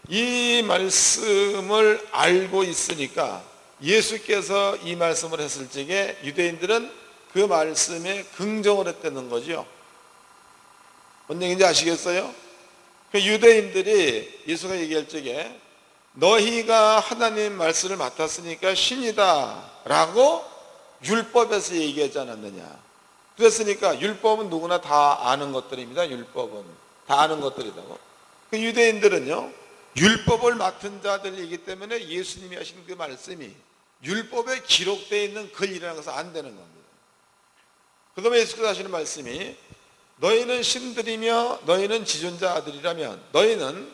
이 말씀을 알고 있으니까 예수께서 이 말씀을 했을 적에 유대인들은 그 말씀에 긍정을 했다는 거죠. 뭔 얘기인지 아시겠어요? 그 유대인들이 예수가 얘기할 적에 너희가 하나님 말씀을 맡았으니까 신이다 라고 율법에서 얘기하지 않았느냐. 그랬으니까 율법은 누구나 다 아는 것들입니다. 율법은 다 아는 것들이라고. 그 유대인들은요 율법을 맡은 자들이기 때문에 예수님이 하신 그 말씀이 율법에 기록되어 있는 글이라는 것을 안 되는 겁니다. 그 다음에 예수께서 하시는 말씀이 너희는 신들이며 너희는 지존자 아들이라면 너희는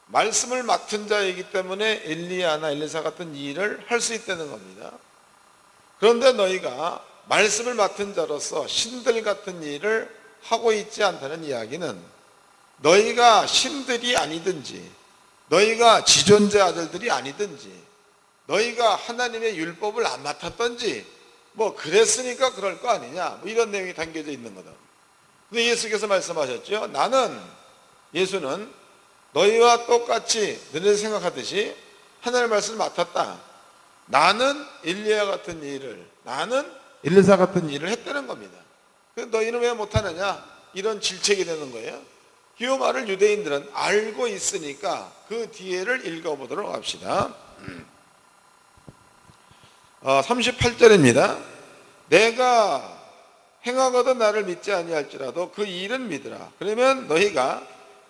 말씀을 맡은 자이기 때문에 엘리야나 엘리사 같은 일을 할 수 있다는 겁니다. 그런데 너희가 말씀을 맡은 자로서 신들 같은 일을 하고 있지 않다는 이야기는 너희가 신들이 아니든지 너희가 지존자 아들들이 아니든지 너희가 하나님의 율법을 안 맡았던지 뭐 그랬으니까 그럴 거 아니냐 뭐 이런 내용이 담겨져 있는 거다. 근데 예수께서 말씀하셨죠. 예수는 너희와 똑같이 너희들 생각하듯이 하나님의 말씀을 맡았다. 나는 엘리야 같은 일을 나는 엘리사 같은 일을 했다는 겁니다. 너희는 왜 못하느냐 이런 질책이 되는 거예요. 이 말을 유대인들은 알고 있으니까 그 뒤에를 읽어보도록 합시다. 38절입니다. 내가 행하거든 나를 믿지 아니할지라도 그 일은 믿으라. 그러면 너희가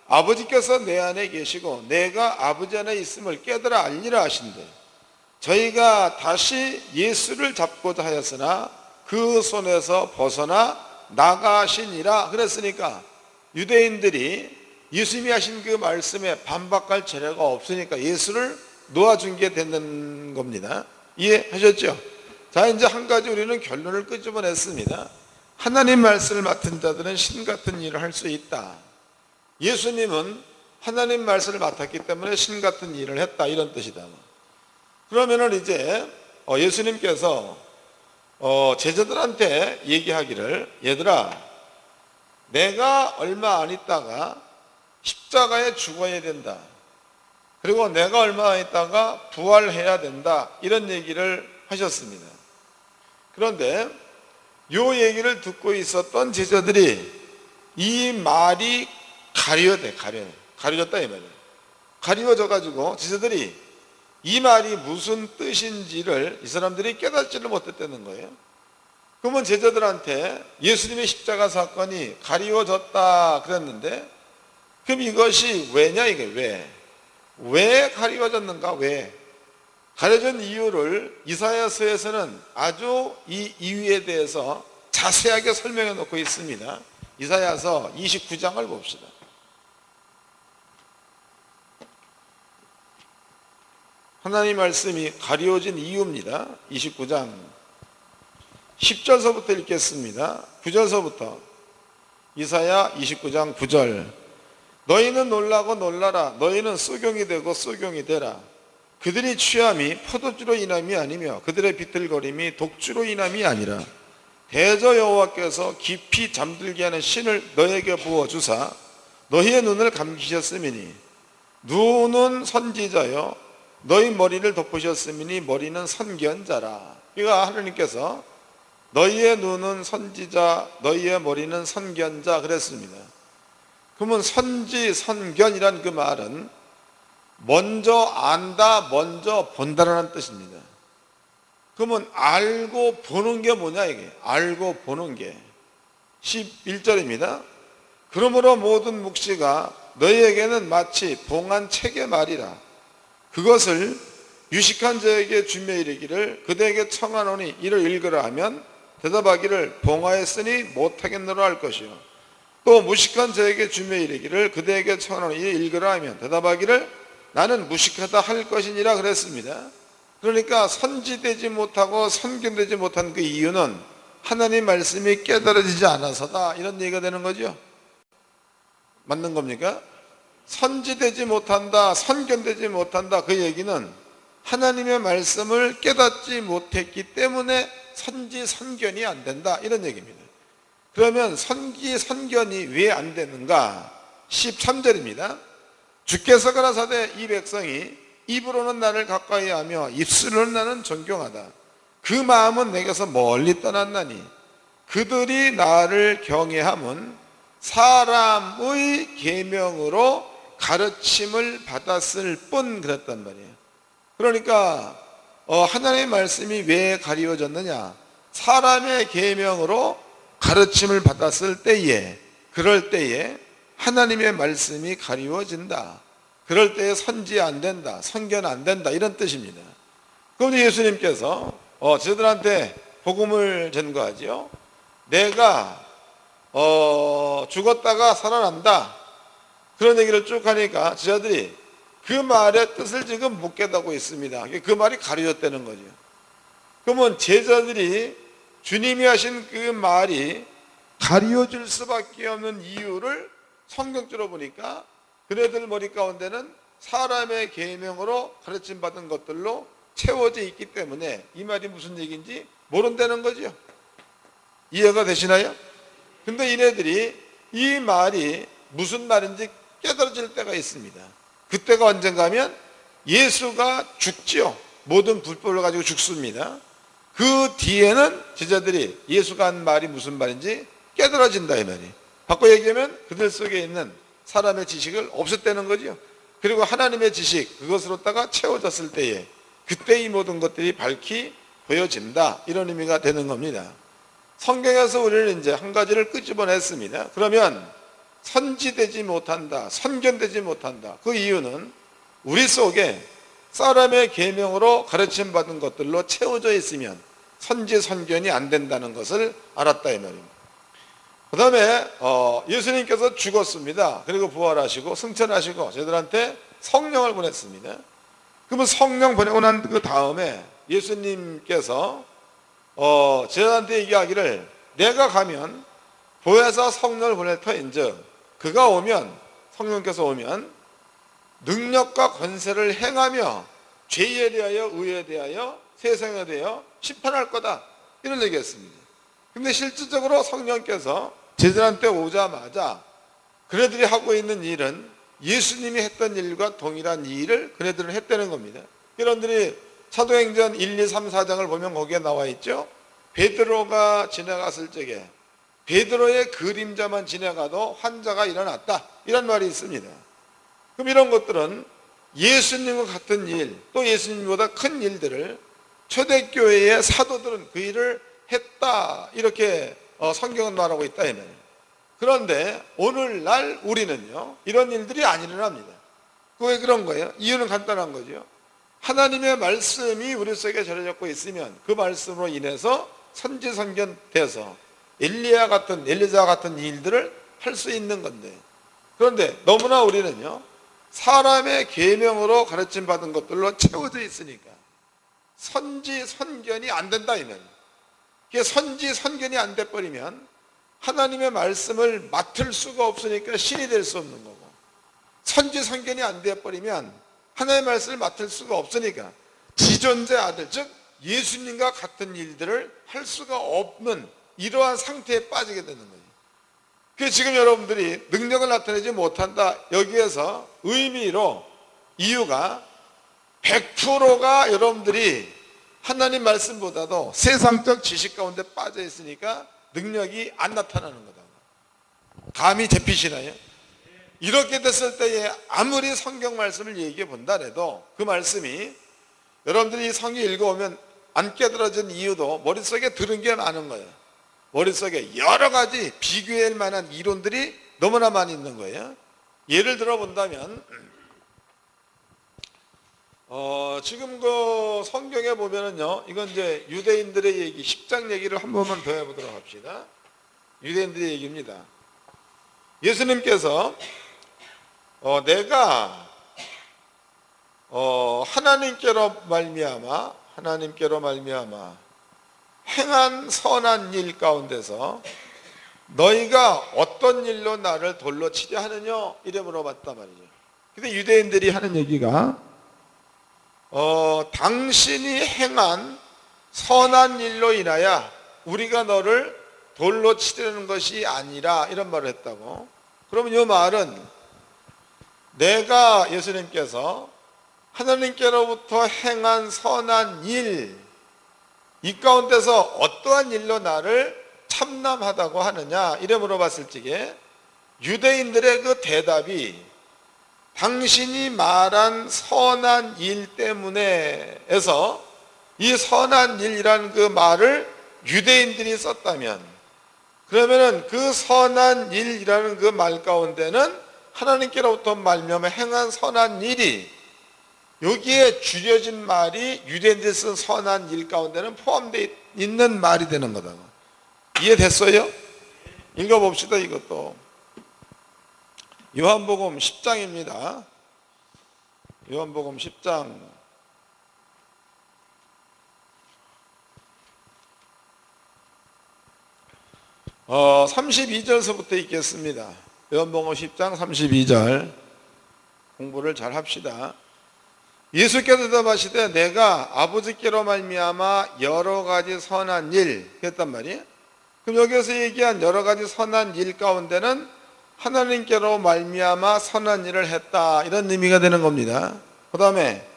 아버지께서 내 안에 계시고 내가 아버지 안에 있음을 깨달아 알리라 하신대. 저희가 다시 예수를 잡고자 하였으나 그 손에서 벗어나 나가시니라. 그랬으니까 유대인들이 예수님이 하신 그 말씀에 반박할 재료가 없으니까 예수를 놓아준 게 되는 겁니다. 이해하셨죠? 자, 이제 한 가지 우리는 결론을 끄집어냈습니다. 하나님 말씀을 맡은 자들은 신 같은 일을 할 수 있다. 예수님은 하나님 말씀을 맡았기 때문에 신 같은 일을 했다, 이런 뜻이다. 그러면은 이제 예수님께서 제자들한테 얘기하기를, 얘들아, 내가 얼마 안 있다가 십자가에 죽어야 된다. 그리고 내가 얼마 안 있다가 부활해야 된다. 이런 얘기를 하셨습니다. 그런데 요 얘기를 듣고 있었던 제자들이 이 말이 가려졌다 이 말이에요. 가려져가지고 제자들이 이 말이 무슨 뜻인지를 이 사람들이 깨닫지를 못했다는 거예요. 그러면 제자들한테 예수님의 십자가 사건이 가리워졌다 그랬는데, 그럼 이것이 왜냐, 이게 왜 가리워졌는가, 왜? 가려진 이유를 이사야서에서는 아주 이 이유에 대해서 자세하게 설명해 놓고 있습니다. 이사야서 29장을 봅시다. 하나님 말씀이 가리워진 이유입니다. 29장 10절서부터 읽겠습니다. 9절서부터. 이사야 29장 9절. 너희는 놀라고 놀라라. 너희는 소경이 되고 소경이 되라. 그들이 취함이 포도주로 인함이 아니며 그들의 비틀거림이 독주로 인함이 아니라 대저 여호와께서 깊이 잠들게 하는 신을 너희에게 부어주사 너희의 눈을 감기셨음이니 눈은 선지자요 너희 머리를 덮으셨음이니 머리는 선견자라. 그러니까 하나님께서 너희의 눈은 선지자, 너희의 머리는 선견자 그랬습니다. 그러면 선지, 선견이란 그 말은 먼저 안다, 먼저 본다라는 뜻입니다. 그러면 알고 보는 게 뭐냐, 이게? 알고 보는 게. 11절입니다. 그러므로 모든 묵시가 너희에게는 마치 봉한 책의 말이라. 그것을 유식한 자에게 주며 이르기를 그대에게 청하노니 이를 읽으라 하면 대답하기를 봉하였으니 못하겠노라 할 것이요. 또 무식한 자에게 주며 이르기를 그대에게 청하노니 이를 읽으라 하면 대답하기를 나는 무식하다 할 것이니라 그랬습니다. 그러니까 선지되지 못하고 선견되지 못한 그 이유는 하나님 말씀이 깨달아지지 않아서다, 이런 얘기가 되는 거죠. 맞는 겁니까? 선지되지 못한다, 선견되지 못한다, 그 얘기는 하나님의 말씀을 깨닫지 못했기 때문에 선지, 선견이 안 된다, 이런 얘기입니다. 그러면 선지, 선견이 왜 안 되는가? 13절입니다. 주께서 가라사대 이 백성이 입으로는 나를 가까이 하며 입술로는 나는 존경하다. 그 마음은 내게서 멀리 떠났나니 그들이 나를 경외함은 사람의 계명으로 가르침을 받았을 뿐, 그랬단 말이에요. 그러니까 하나님의 말씀이 왜 가리워졌느냐? 사람의 계명으로 가르침을 받았을 때에, 그럴 때에 하나님의 말씀이 가리워진다. 그럴 때에 선지 안 된다, 선견 안 된다, 이런 뜻입니다. 그런데 예수님께서 저들한테 복음을 전거하지요. 내가 죽었다가 살아난다, 그런 얘기를 쭉 하니까 제자들이 그 말의 뜻을 지금 못 깨닫고 있습니다. 그 말이 가려졌다는 거죠. 그러면 제자들이 주님이 하신 그 말이 가려질 수밖에 없는 이유를 성경적으로 보니까 그네들 머리 가운데는 사람의 계명으로 가르침 받은 것들로 채워져 있기 때문에 이 말이 무슨 얘기인지 모른다는 거죠. 이해가 되시나요? 근데 이네들이 이 말이 무슨 말인지 깨달아질 때가 있습니다. 그때가 언젠가 하면 예수가 죽지요. 모든 불법을 가지고 죽습니다. 그 뒤에는 제자들이 예수가 한 말이 무슨 말인지 깨달아진다, 이 말이. 바꿔 얘기하면 그들 속에 있는 사람의 지식을 없앴다는 거죠. 그리고 하나님의 지식, 그것으로다가 채워졌을 때에 그때 이 모든 것들이 밝히 보여진다, 이런 의미가 되는 겁니다. 성경에서 우리는 이제 한 가지를 끄집어냈습니다. 그러면 선지되지 못한다, 선견되지 못한다. 그 이유는 우리 속에 사람의 계명으로 가르침 받은 것들로 채워져 있으면 선지 선견이 안 된다는 것을 알았다 이 말입니다. 그 다음에 예수님께서 죽었습니다. 그리고 부활하시고 승천하시고 저희들한테 성령을 보냈습니다. 그러면 성령 보내고 난 그 다음에 예수님께서 저희들한테 얘기하기를 내가 가면 보혜사 성령을 보낼 터인즉 그가 오면, 성령께서 오면 능력과 권세를 행하며 죄에 대하여 의에 대하여 세상에 대하여 심판할 거다, 이런 얘기했습니다. 근데 실질적으로 성령께서 제자들한테 오자마자 그네들이 하고 있는 일은 예수님이 했던 일과 동일한 일을 그네들은 했다는 겁니다. 여러분들이 사도행전 1, 2, 3, 4장을 보면 거기에 나와 있죠. 베드로가 지나갔을 적에 베드로의 그림자만 지나가도 환자가 일어났다, 이런 말이 있습니다. 그럼 이런 것들은 예수님과 같은 일, 또 예수님보다 큰 일들을 초대교회의 사도들은 그 일을 했다, 이렇게 성경은 말하고 있다 이 말이에요. 그런데 오늘날 우리는요, 이런 일들이 안 일어납니다. 왜 그런 거예요? 이유는 간단한 거죠. 하나님의 말씀이 우리 속에 자리잡고 있으면 그 말씀으로 인해서 선지선견돼서 엘리야 같은, 엘리자 같은 일들을 할 수 있는 건데, 그런데 너무나 우리는요, 사람의 계명으로 가르침 받은 것들로 채워져 있으니까 선지 선견이 안 된다 이 말이에요. 이게 선지 선견이 안 돼버리면 하나님의 말씀을 맡을 수가 없으니까 신이 될 수 없는 거고, 선지 선견이 안 돼버리면 하나님의 말씀을 맡을 수가 없으니까 지존재 아들, 즉 예수님과 같은 일들을 할 수가 없는 이러한 상태에 빠지게 되는 거예요. 그래서 지금 여러분들이 능력을 나타내지 못한다, 여기에서 의미로 이유가 100%가 여러분들이 하나님 말씀보다도 세상적 지식 가운데 빠져 있으니까 능력이 안 나타나는 거다. 감이 잡히시나요? 이렇게 됐을 때에 아무리 성경 말씀을 얘기해 본다 해도 그 말씀이 여러분들이 성경 읽어오면 안 깨달아진 이유도 머릿속에 들은 게 많은 거예요. 머릿속에 여러 가지 비교할 만한 이론들이 너무나 많이 있는 거예요. 예를 들어 본다면 지금 그 성경에 보면은요, 이건 이제 유대인들의 얘기, 10장 얘기를 한 번만 더 해보도록 합시다. 유대인들의 얘기입니다. 예수님께서 내가 하나님께로 말미암아 행한 선한 일 가운데서 너희가 어떤 일로 나를 돌로 치려 하느냐, 이래 물어봤단 말이죠. 근데 유대인들이 하는 얘기가 당신이 행한 선한 일로 인하여 우리가 너를 돌로 치려는 것이 아니라, 이런 말을 했다고. 그러면 이 말은 내가, 예수님께서 하나님께로부터 행한 선한 일, 이 가운데서 어떠한 일로 나를 참남하다고 하느냐, 이래 물어봤을 적에 유대인들의 그 대답이 당신이 말한 선한 일 때문에 해서 이 선한 일이라는 그 말을 유대인들이 썼다면, 그러면은 그 선한 일이라는 그 말 가운데는 하나님께로부터 말미암아 행한 선한 일이, 여기에 줄여진 말이 유대인들이 쓴 선한 일 가운데는 포함되어 있는 말이 되는 거다. 이해됐어요? 읽어봅시다. 이것도 요한복음 10장입니다. 요한복음 10장 32절서부터 읽겠습니다. 요한복음 10장 32절 공부를 잘 합시다. 예수께서 대답하시되 내가 아버지께로 말미암아 여러 가지 선한 일 했단 말이에요. 그럼 여기서 얘기한 여러 가지 선한 일 가운데는 하나님께로 말미암아 선한 일을 했다, 이런 의미가 되는 겁니다. 그 다음에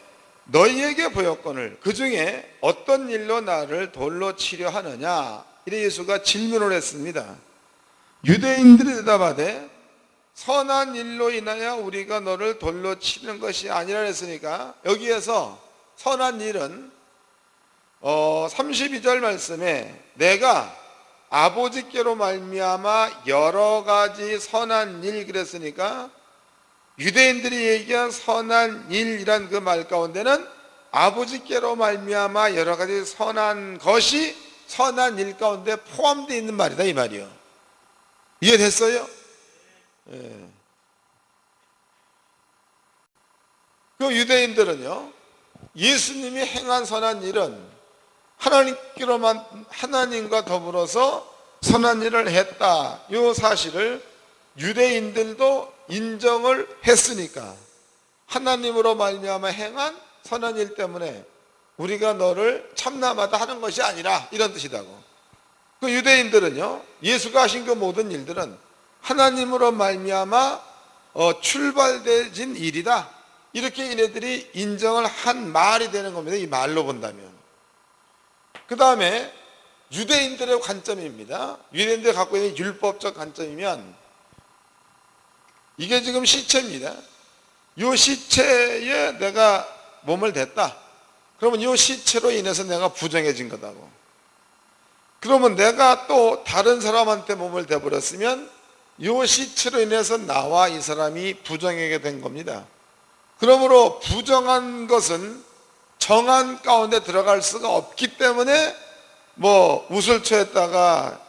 너희에게 보였거늘 그 중에 어떤 일로 나를 돌로 치려 하느냐, 이래 예수가 질문을 했습니다. 유대인들이 대답하되 선한 일로 인하여 우리가 너를 돌로 치는 것이 아니라 했으니까, 여기에서 선한 일은 32절 말씀에 내가 아버지께로 말미암아 여러 가지 선한 일 그랬으니까 유대인들이 얘기한 선한 일이란 그 말 가운데는 아버지께로 말미암아 여러 가지 선한 것이 선한 일 가운데 포함되어 있는 말이다 이 말이요. 이해됐어요? 예. 그 유대인들은요, 예수님이 행한 선한 일은 하나님과 더불어서 선한 일을 했다, 이 사실을 유대인들도 인정을 했으니까 하나님으로 말미암아 행한 선한 일 때문에 우리가 너를 참남하다 하는 것이 아니라 이런 뜻이라고. 그 유대인들은요, 예수가 하신 그 모든 일들은 하나님으로 말미암아 출발되진 일이다, 이렇게 이네들이 인정을 한 말이 되는 겁니다. 이 말로 본다면. 그 다음에 유대인들의 관점입니다. 유대인들이 갖고 있는 율법적 관점이면 이게 지금 시체입니다. 이 시체에 내가 몸을 댔다. 그러면 이 시체로 인해서 내가 부정해진 거다고. 그러면 내가 또 다른 사람한테 몸을 대버렸으면 이 시체로 인해서 나와 이 사람이 부정하게 된 겁니다. 그러므로 부정한 것은 정한 가운데 들어갈 수가 없기 때문에 우슬초에다가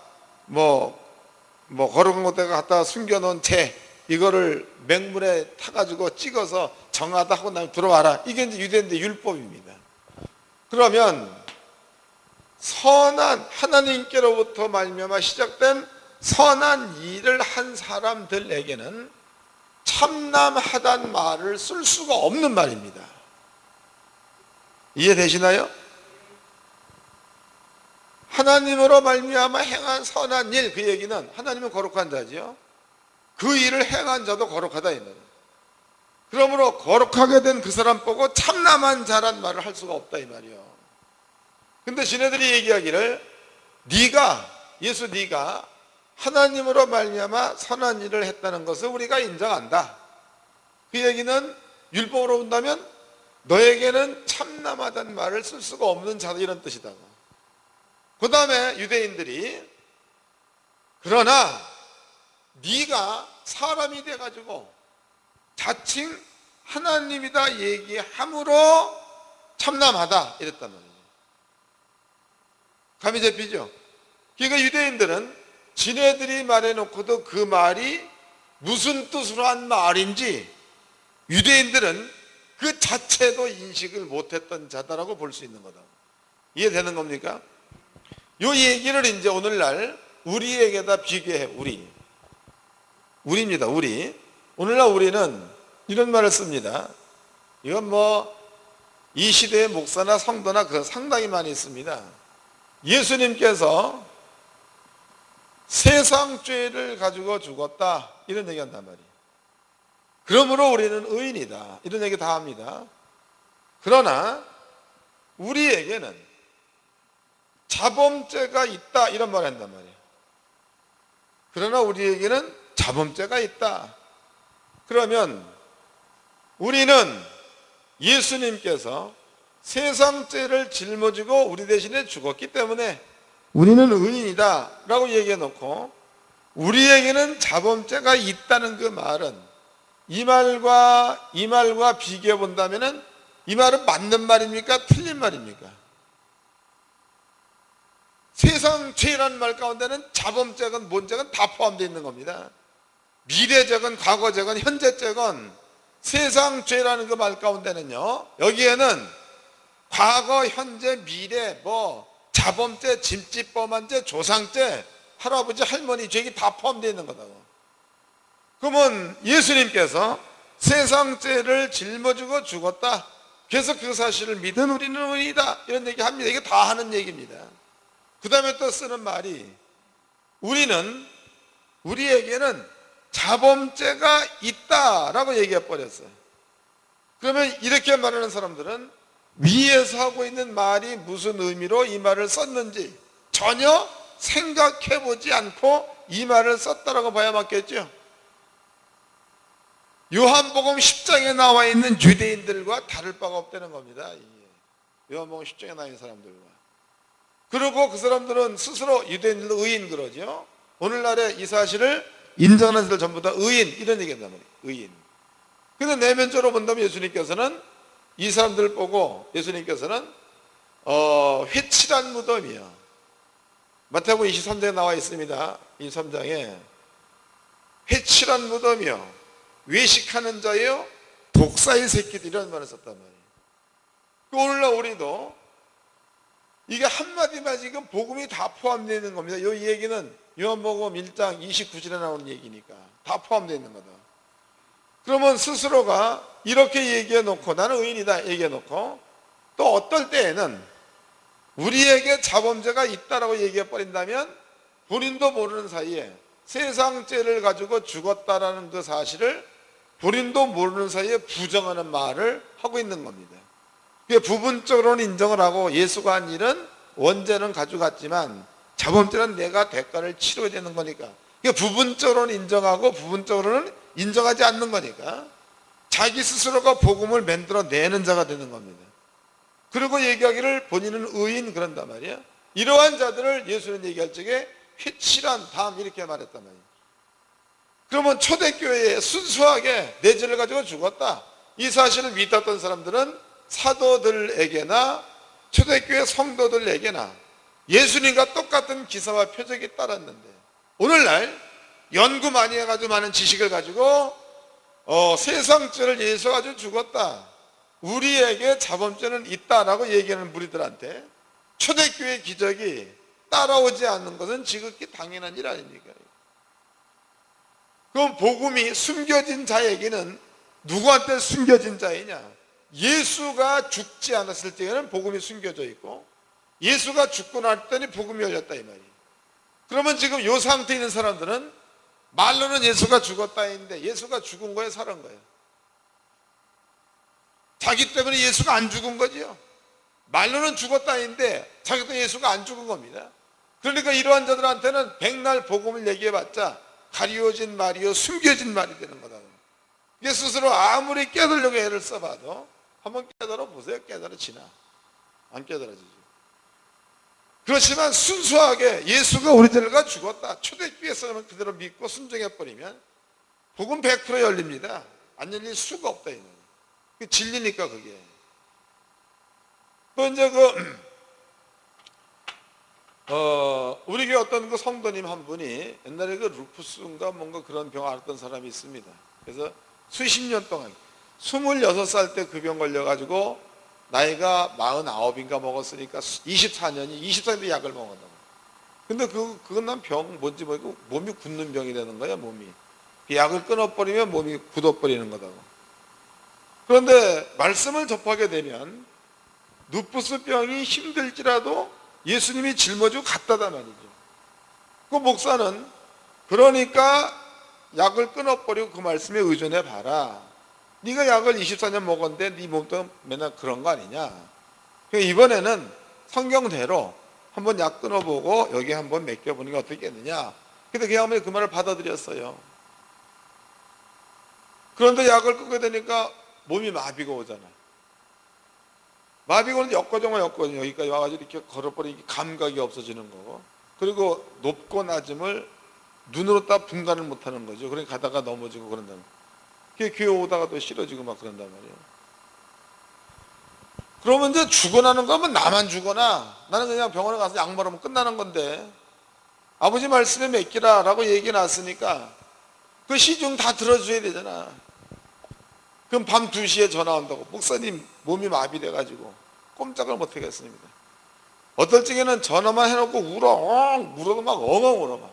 거룩한 곳에다가 갖다가 숨겨놓은 채 이거를 맹물에 타가지고 찍어서 정하다 하고 나면 들어와라, 이게 이제 유대인의 율법입니다. 그러면 선한 하나님께로부터 말미암아 시작된 선한 일을 한 사람들에게는 참남하다는 말을 쓸 수가 없는 말입니다. 이해되시나요? 하나님으로 말미암아 행한 선한 일, 그 얘기는 하나님은 거룩한 자지요. 그 일을 행한 자도 거룩하다 이 말이에요. 그러므로 거룩하게 된 그 사람 보고 참남한 자란 말을 할 수가 없다 이 말이에요. 근데 지네들이 얘기하기를 예수 네가 하나님으로 말미암아 선한 일을 했다는 것을 우리가 인정한다. 그 얘기는 율법으로 본다면 너에게는 참남하다는 말을 쓸 수가 없는 자다, 이런 뜻이다. 그 다음에 유대인들이 그러나 네가 사람이 돼가지고 자칭 하나님이다 얘기함으로 참남하다 이랬단 말이에요. 감이 잡히죠? 그러니까 유대인들은 지네들이 말해놓고도 그 말이 무슨 뜻으로 한 말인지 유대인들은 그 자체도 인식을 못했던 자다라고 볼 수 있는 거다. 이해되는 겁니까? 요 얘기를 이제 오늘날 우리에게다 비교해. 우리입니다. 오늘날 우리는 이런 말을 씁니다. 이건 이 시대의 목사나 성도나 상당히 많이 있습니다. 예수님께서 세상 죄를 가지고 죽었다, 이런 얘기 한단 말이에요. 그러므로 우리는 의인이다, 이런 얘기 다 합니다. 그러나 우리에게는 자범죄가 있다, 이런 말을 한단 말이에요. 그러나 우리에게는 자범죄가 있다. 그러면 우리는 예수님께서 세상 죄를 짊어지고 우리 대신에 죽었기 때문에 우리는 의인이다 라고 얘기해 놓고 우리에게는 자범죄가 있다는 그 말은 이 말과 비교해 본다면 이 말은 맞는 말입니까? 틀린 말입니까? 세상 죄라는 말 가운데는 자범죄건 뭔죄건 다 포함되어 있는 겁니다. 미래죄건 과거죄건 현재죄건 세상 죄라는 그 말 가운데는요, 여기에는 과거, 현재, 미래, 자범죄, 짐짓범한죄, 조상죄, 할아버지, 할머니 죄가 다 포함되어 있는 거다고. 그러면 예수님께서 세상 죄를 짊어지고 죽었다, 그래서 그 사실을 믿은 우리는 의인이다, 이런 얘기 합니다. 이게 다 하는 얘기입니다. 그 다음에 또 쓰는 말이 우리에게는 자범죄가 있다라고 얘기해 버렸어요. 그러면 이렇게 말하는 사람들은 위에서 하고 있는 말이 무슨 의미로 이 말을 썼는지 전혀 생각해 보지 않고 이 말을 썼다라고 봐야 맞겠죠. 요한복음 10장에 나와 있는 유대인들과 다를 바가 없다는 겁니다. 요한복음 10장에 나와 있는 사람들과. 그리고 그 사람들은 스스로 유대인들도 의인 그러죠. 오늘날에 이 사실을 인정하는 사람들 전부 다 의인 이런 얘기한단 말이에요. 의인. 근데 내면적으로 본다면 예수님께서는 이 사람들을 보고 예수님께서는 회칠한 무덤이요. 마태복음 23장에 나와 있습니다. 23장에 회칠한 무덤이요, 외식하는 자요, 독사의 새끼들 이런 말을 썼단 말이에요. 오늘날 우리도 이게 한마디만 지금 복음이 다 포함되어 있는 겁니다. 이 얘기는 요한복음 1장 29절에 나오는 얘기니까 다 포함되어 있는 거다. 그러면 스스로가 이렇게 얘기해 놓고 나는 의인이다 얘기해 놓고 또 어떨 때에는 우리에게 자범죄가 있다라고 얘기해 버린다면 본인도 모르는 사이에 세상 죄를 가지고 죽었다라는 그 사실을 본인도 모르는 사이에 부정하는 말을 하고 있는 겁니다. 부분적으로는 인정을 하고 예수가 한 일은 원죄는 가져갔지만 자범죄는 내가 대가를 치러야 되는 거니까 부분적으로는 인정하고 부분적으로는 인정하지 않는 거니까 자기 스스로가 복음을 만들어내는 자가 되는 겁니다. 그리고 얘기하기를 본인은 의인 그런단 말이야. 이러한 자들을 예수는 얘기할 적에 회칠한 담 이렇게 말했단 말이에요. 그러면 초대교회에 순수하게 내 죄를 가지고 죽었다 이 사실을 믿었던 사람들은 사도들에게나 초대교회 성도들에게나 예수님과 똑같은 기사와 표적이 따랐는데 오늘날 연구 많이 해가지고 많은 지식을 가지고 세상 죄를 예수가 가지고 죽었다, 우리에게 자범죄는 있다라고 얘기하는 무리들한테 초대교회 기적이 따라오지 않는 것은 지극히 당연한 일 아닙니까? 그럼 복음이 숨겨진 자에게는 누구한테 숨겨진 자이냐? 예수가 죽지 않았을 때에는 복음이 숨겨져 있고 예수가 죽고 났더니 복음이 열렸다 이 말이에요. 그러면 지금 이 상태에 있는 사람들은 말로는 예수가 죽었다 했는데 예수가 죽은 거예요, 살은 거예요? 자기 때문에 예수가 안 죽은 거지요. 말로는 죽었다 했는데 자기 때문에 예수가 안 죽은 겁니다. 그러니까 이러한 자들한테는 백날 복음을 얘기해봤자 가리워진 말이요 숨겨진 말이 되는 거다. 이게 스스로 아무리 깨달으려고 애를 써봐도 한번 깨달아 보세요. 깨달아지나? 안 깨달아지죠. 그렇지만 순수하게 예수가 우리들과 죽었다, 초대교회에서는 그대로 믿고 순종해버리면 복음 100% 열립니다. 안 열릴 수가 없다. 그게 진리니까 그게. 또 이제 우리 교회 어떤 그 성도님 한 분이 옛날에 그 루푸스인가 뭔가 그런 병 앓았던 사람이 있습니다. 그래서 수십 년 동안 26살 때 그 병 걸려가지고 나이가 49인가 먹었으니까 24년대 약을 먹었다고. 근데 그건 난 병 뭔지 모르고 몸이 굳는 병이 되는 거야, 몸이. 그 약을 끊어버리면 몸이 굳어버리는 거다고. 그런데 말씀을 접하게 되면 루푸스 병이 힘들지라도 예수님이 짊어지고 갔다단 말이죠. 그 목사는 그러니까 약을 끊어버리고 그 말씀에 의존해 봐라. 네가 약을 24년 먹었는데 네 몸도 맨날 그런 거 아니냐. 이번에는 성경대로 한번 약 끊어보고 여기 한번 맡겨보는 게 어떻겠느냐. 근데 그 양반이 그 말을 받아들였어요. 그런데 약을 끊게 되니까 몸이 마비가 오잖아. 마비가 오는데 엮어정은 여기까지 와가지고 이렇게 걸어버리니까 감각이 없어지는 거고, 그리고 높고 낮음을 눈으로 딱 분간을 못하는 거죠. 그러니까 가다가 넘어지고 그런다는. 그게 교회 오다가 또 싫어지고 막 그런단 말이에요. 그러면 이제 죽어나는 거면 나만 죽어나, 나는 그냥 병원에 가서 약 먹으면 끝나는 건데 아버지 말씀에 맡기라 라고 얘기 놨으니까 그 시중 다 들어줘야 되잖아. 그럼 밤 2시에 전화 온다고. 목사님 몸이 마비돼가지고 꼼짝을 못 하겠습니다. 어떨 적에는 전화만 해놓고 울어도 막 엉엉 울어 막.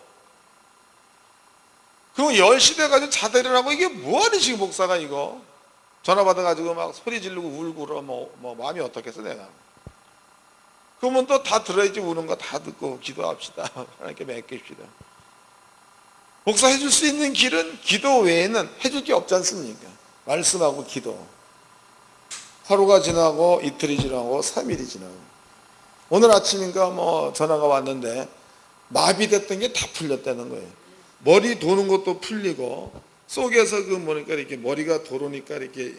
그리고 10시 돼가지고 자다 일어나고 이게 뭐하니 지금 목사가 이거. 전화 받아가지고 막 소리 지르고 울고 울어. 뭐 마음이 어떻겠어 내가. 그러면 또 다 들어야지. 우는 거 다 듣고 기도합시다. 하나님께 맡깁시다. 목사 해줄 수 있는 길은 기도 외에는 해줄 게 없지 않습니까? 말씀하고 기도. 하루가 지나고 이틀이 지나고 3일이 지나고, 오늘 아침인가 뭐 전화가 왔는데 마비됐던 게 다 풀렸다는 거예요. 머리 도는 것도 풀리고, 속에서 그 뭐니까 이렇게 머리가 도르니까 이렇게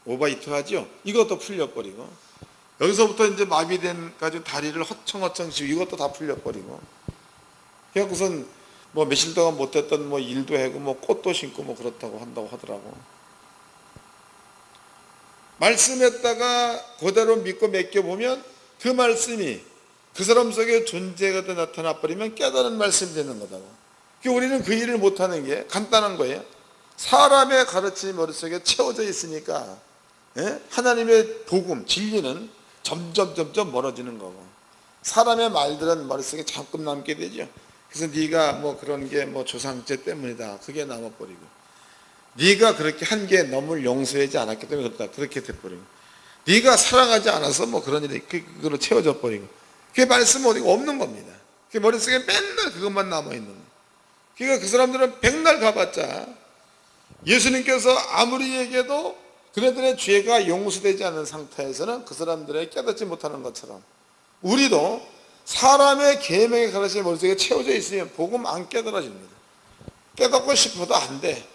오바이트 하죠. 이것도 풀려버리고, 여기서부터 이제 마비된 가지고 다리를 허청허청 쥐고 이것도 다 풀려버리고. 그래갖고선 뭐 며칠 동안 못했던 뭐 일도 하고 뭐 꽃도 심고 뭐 그렇다고 한다고 하더라고. 말씀했다가 그대로 믿고 맡겨보면 그 말씀이 그 사람 속에 존재가 나타나 버리면 깨달은 말씀이 되는 거다고. 우리는 그 일을 못하는 게 간단한 거예요. 사람의 가르침이 머릿속에 채워져 있으니까 하나님의 복음, 진리는 점점 멀어지는 거고, 사람의 말들은 머릿속에 잠깐 남게 되죠. 그래서 네가 뭐 그런 게 뭐 조상죄 때문이다, 그게 남아버리고, 네가 그렇게 한계에 넘을 용서하지 않았기 때문에 그렇다, 그렇게 돼버리고, 네가 사랑하지 않아서 뭐 그런 일이 그걸로 채워져 버리고, 그게 말씀 어디가 없는 겁니다. 그 머릿속에 맨날 그것만 남아있는 거예요. 그러니까 그 사람들은 백날 가봤자 예수님께서 아무리 얘기해도 그네들의 죄가 용서되지 않는 상태에서는 그 사람들의 깨닫지 못하는 것처럼, 우리도 사람의 계명의 가르침이 머릿속에 채워져 있으면 복음 안 깨달아집니다. 깨닫고 싶어도 안 돼.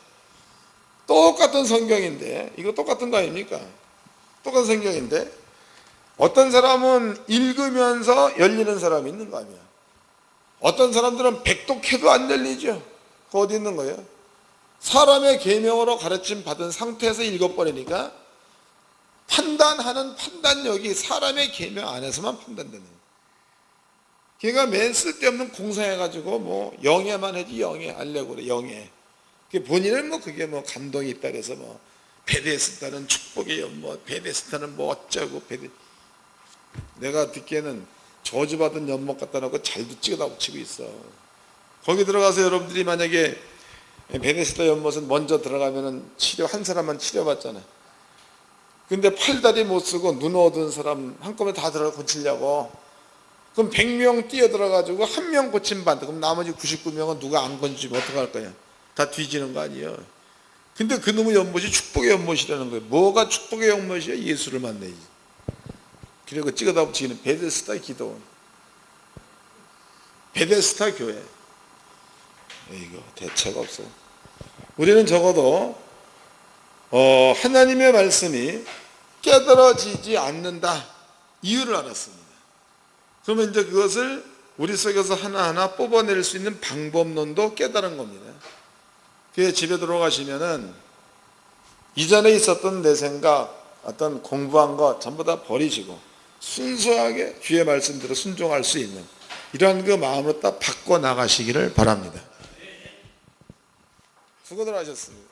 똑같은 성경인데, 이거 똑같은 거 아닙니까? 똑같은 성경인데 어떤 사람은 읽으면서 열리는 사람이 있는 거 아니야. 어떤 사람들은 백독해도 안 열리죠. 그거 어디 있는 거예요? 사람의 계명으로 가르침 받은 상태에서 읽어버리니까 판단하는 판단력이 사람의 계명 안에서만 판단되는 거예요. 걔가 맨 쓸데없는 공상해가지고 뭐 영예만 하지, 영예 알려고 그래, 영예. 본인은 뭐 그게 뭐 감동이 있다 그래서 뭐 베데스다는 축복의 연못, 베데스다는 뭐 어쩌고, 내가 듣기에는 저주받은 연못 갖다 놓고 잘도 찍어다 붙이고 있어. 거기 들어가서 여러분들이 만약에 베데스다 연못은 먼저 들어가면은 한 사람만 치료받잖아. 근데 팔다리 못 쓰고 눈 어두운 사람 한꺼번에 다 들어가 고치려고. 그럼 100명 뛰어들어가지고 한 명 고침 받는다. 그럼 나머지 99명은 누가 안 건지면 어떡할 거야? 다 뒤지는 거 아니에요. 근데 그 놈의 연못이 축복의 연못이라는 거예요. 뭐가 축복의 연못이야? 예수를 만나야지. 그리고 찍어다 붙이는 베데스다 기도, 베데스다 교회. 이거 대책 없어. 우리는 적어도 하나님의 말씀이 깨달아지지 않는다, 이유를 알았습니다. 그러면 이제 그것을 우리 속에서 하나하나 뽑아낼 수 있는 방법론도 깨달은 겁니다. 그 집에 들어가시면은 이전에 있었던 내 생각, 어떤 공부한 것 전부 다 버리시고 순수하게 주의 말씀대로 순종할 수 있는 이러한 그 마음으로 딱 바꿔 나가시기를 바랍니다. 수고들 하셨습니다.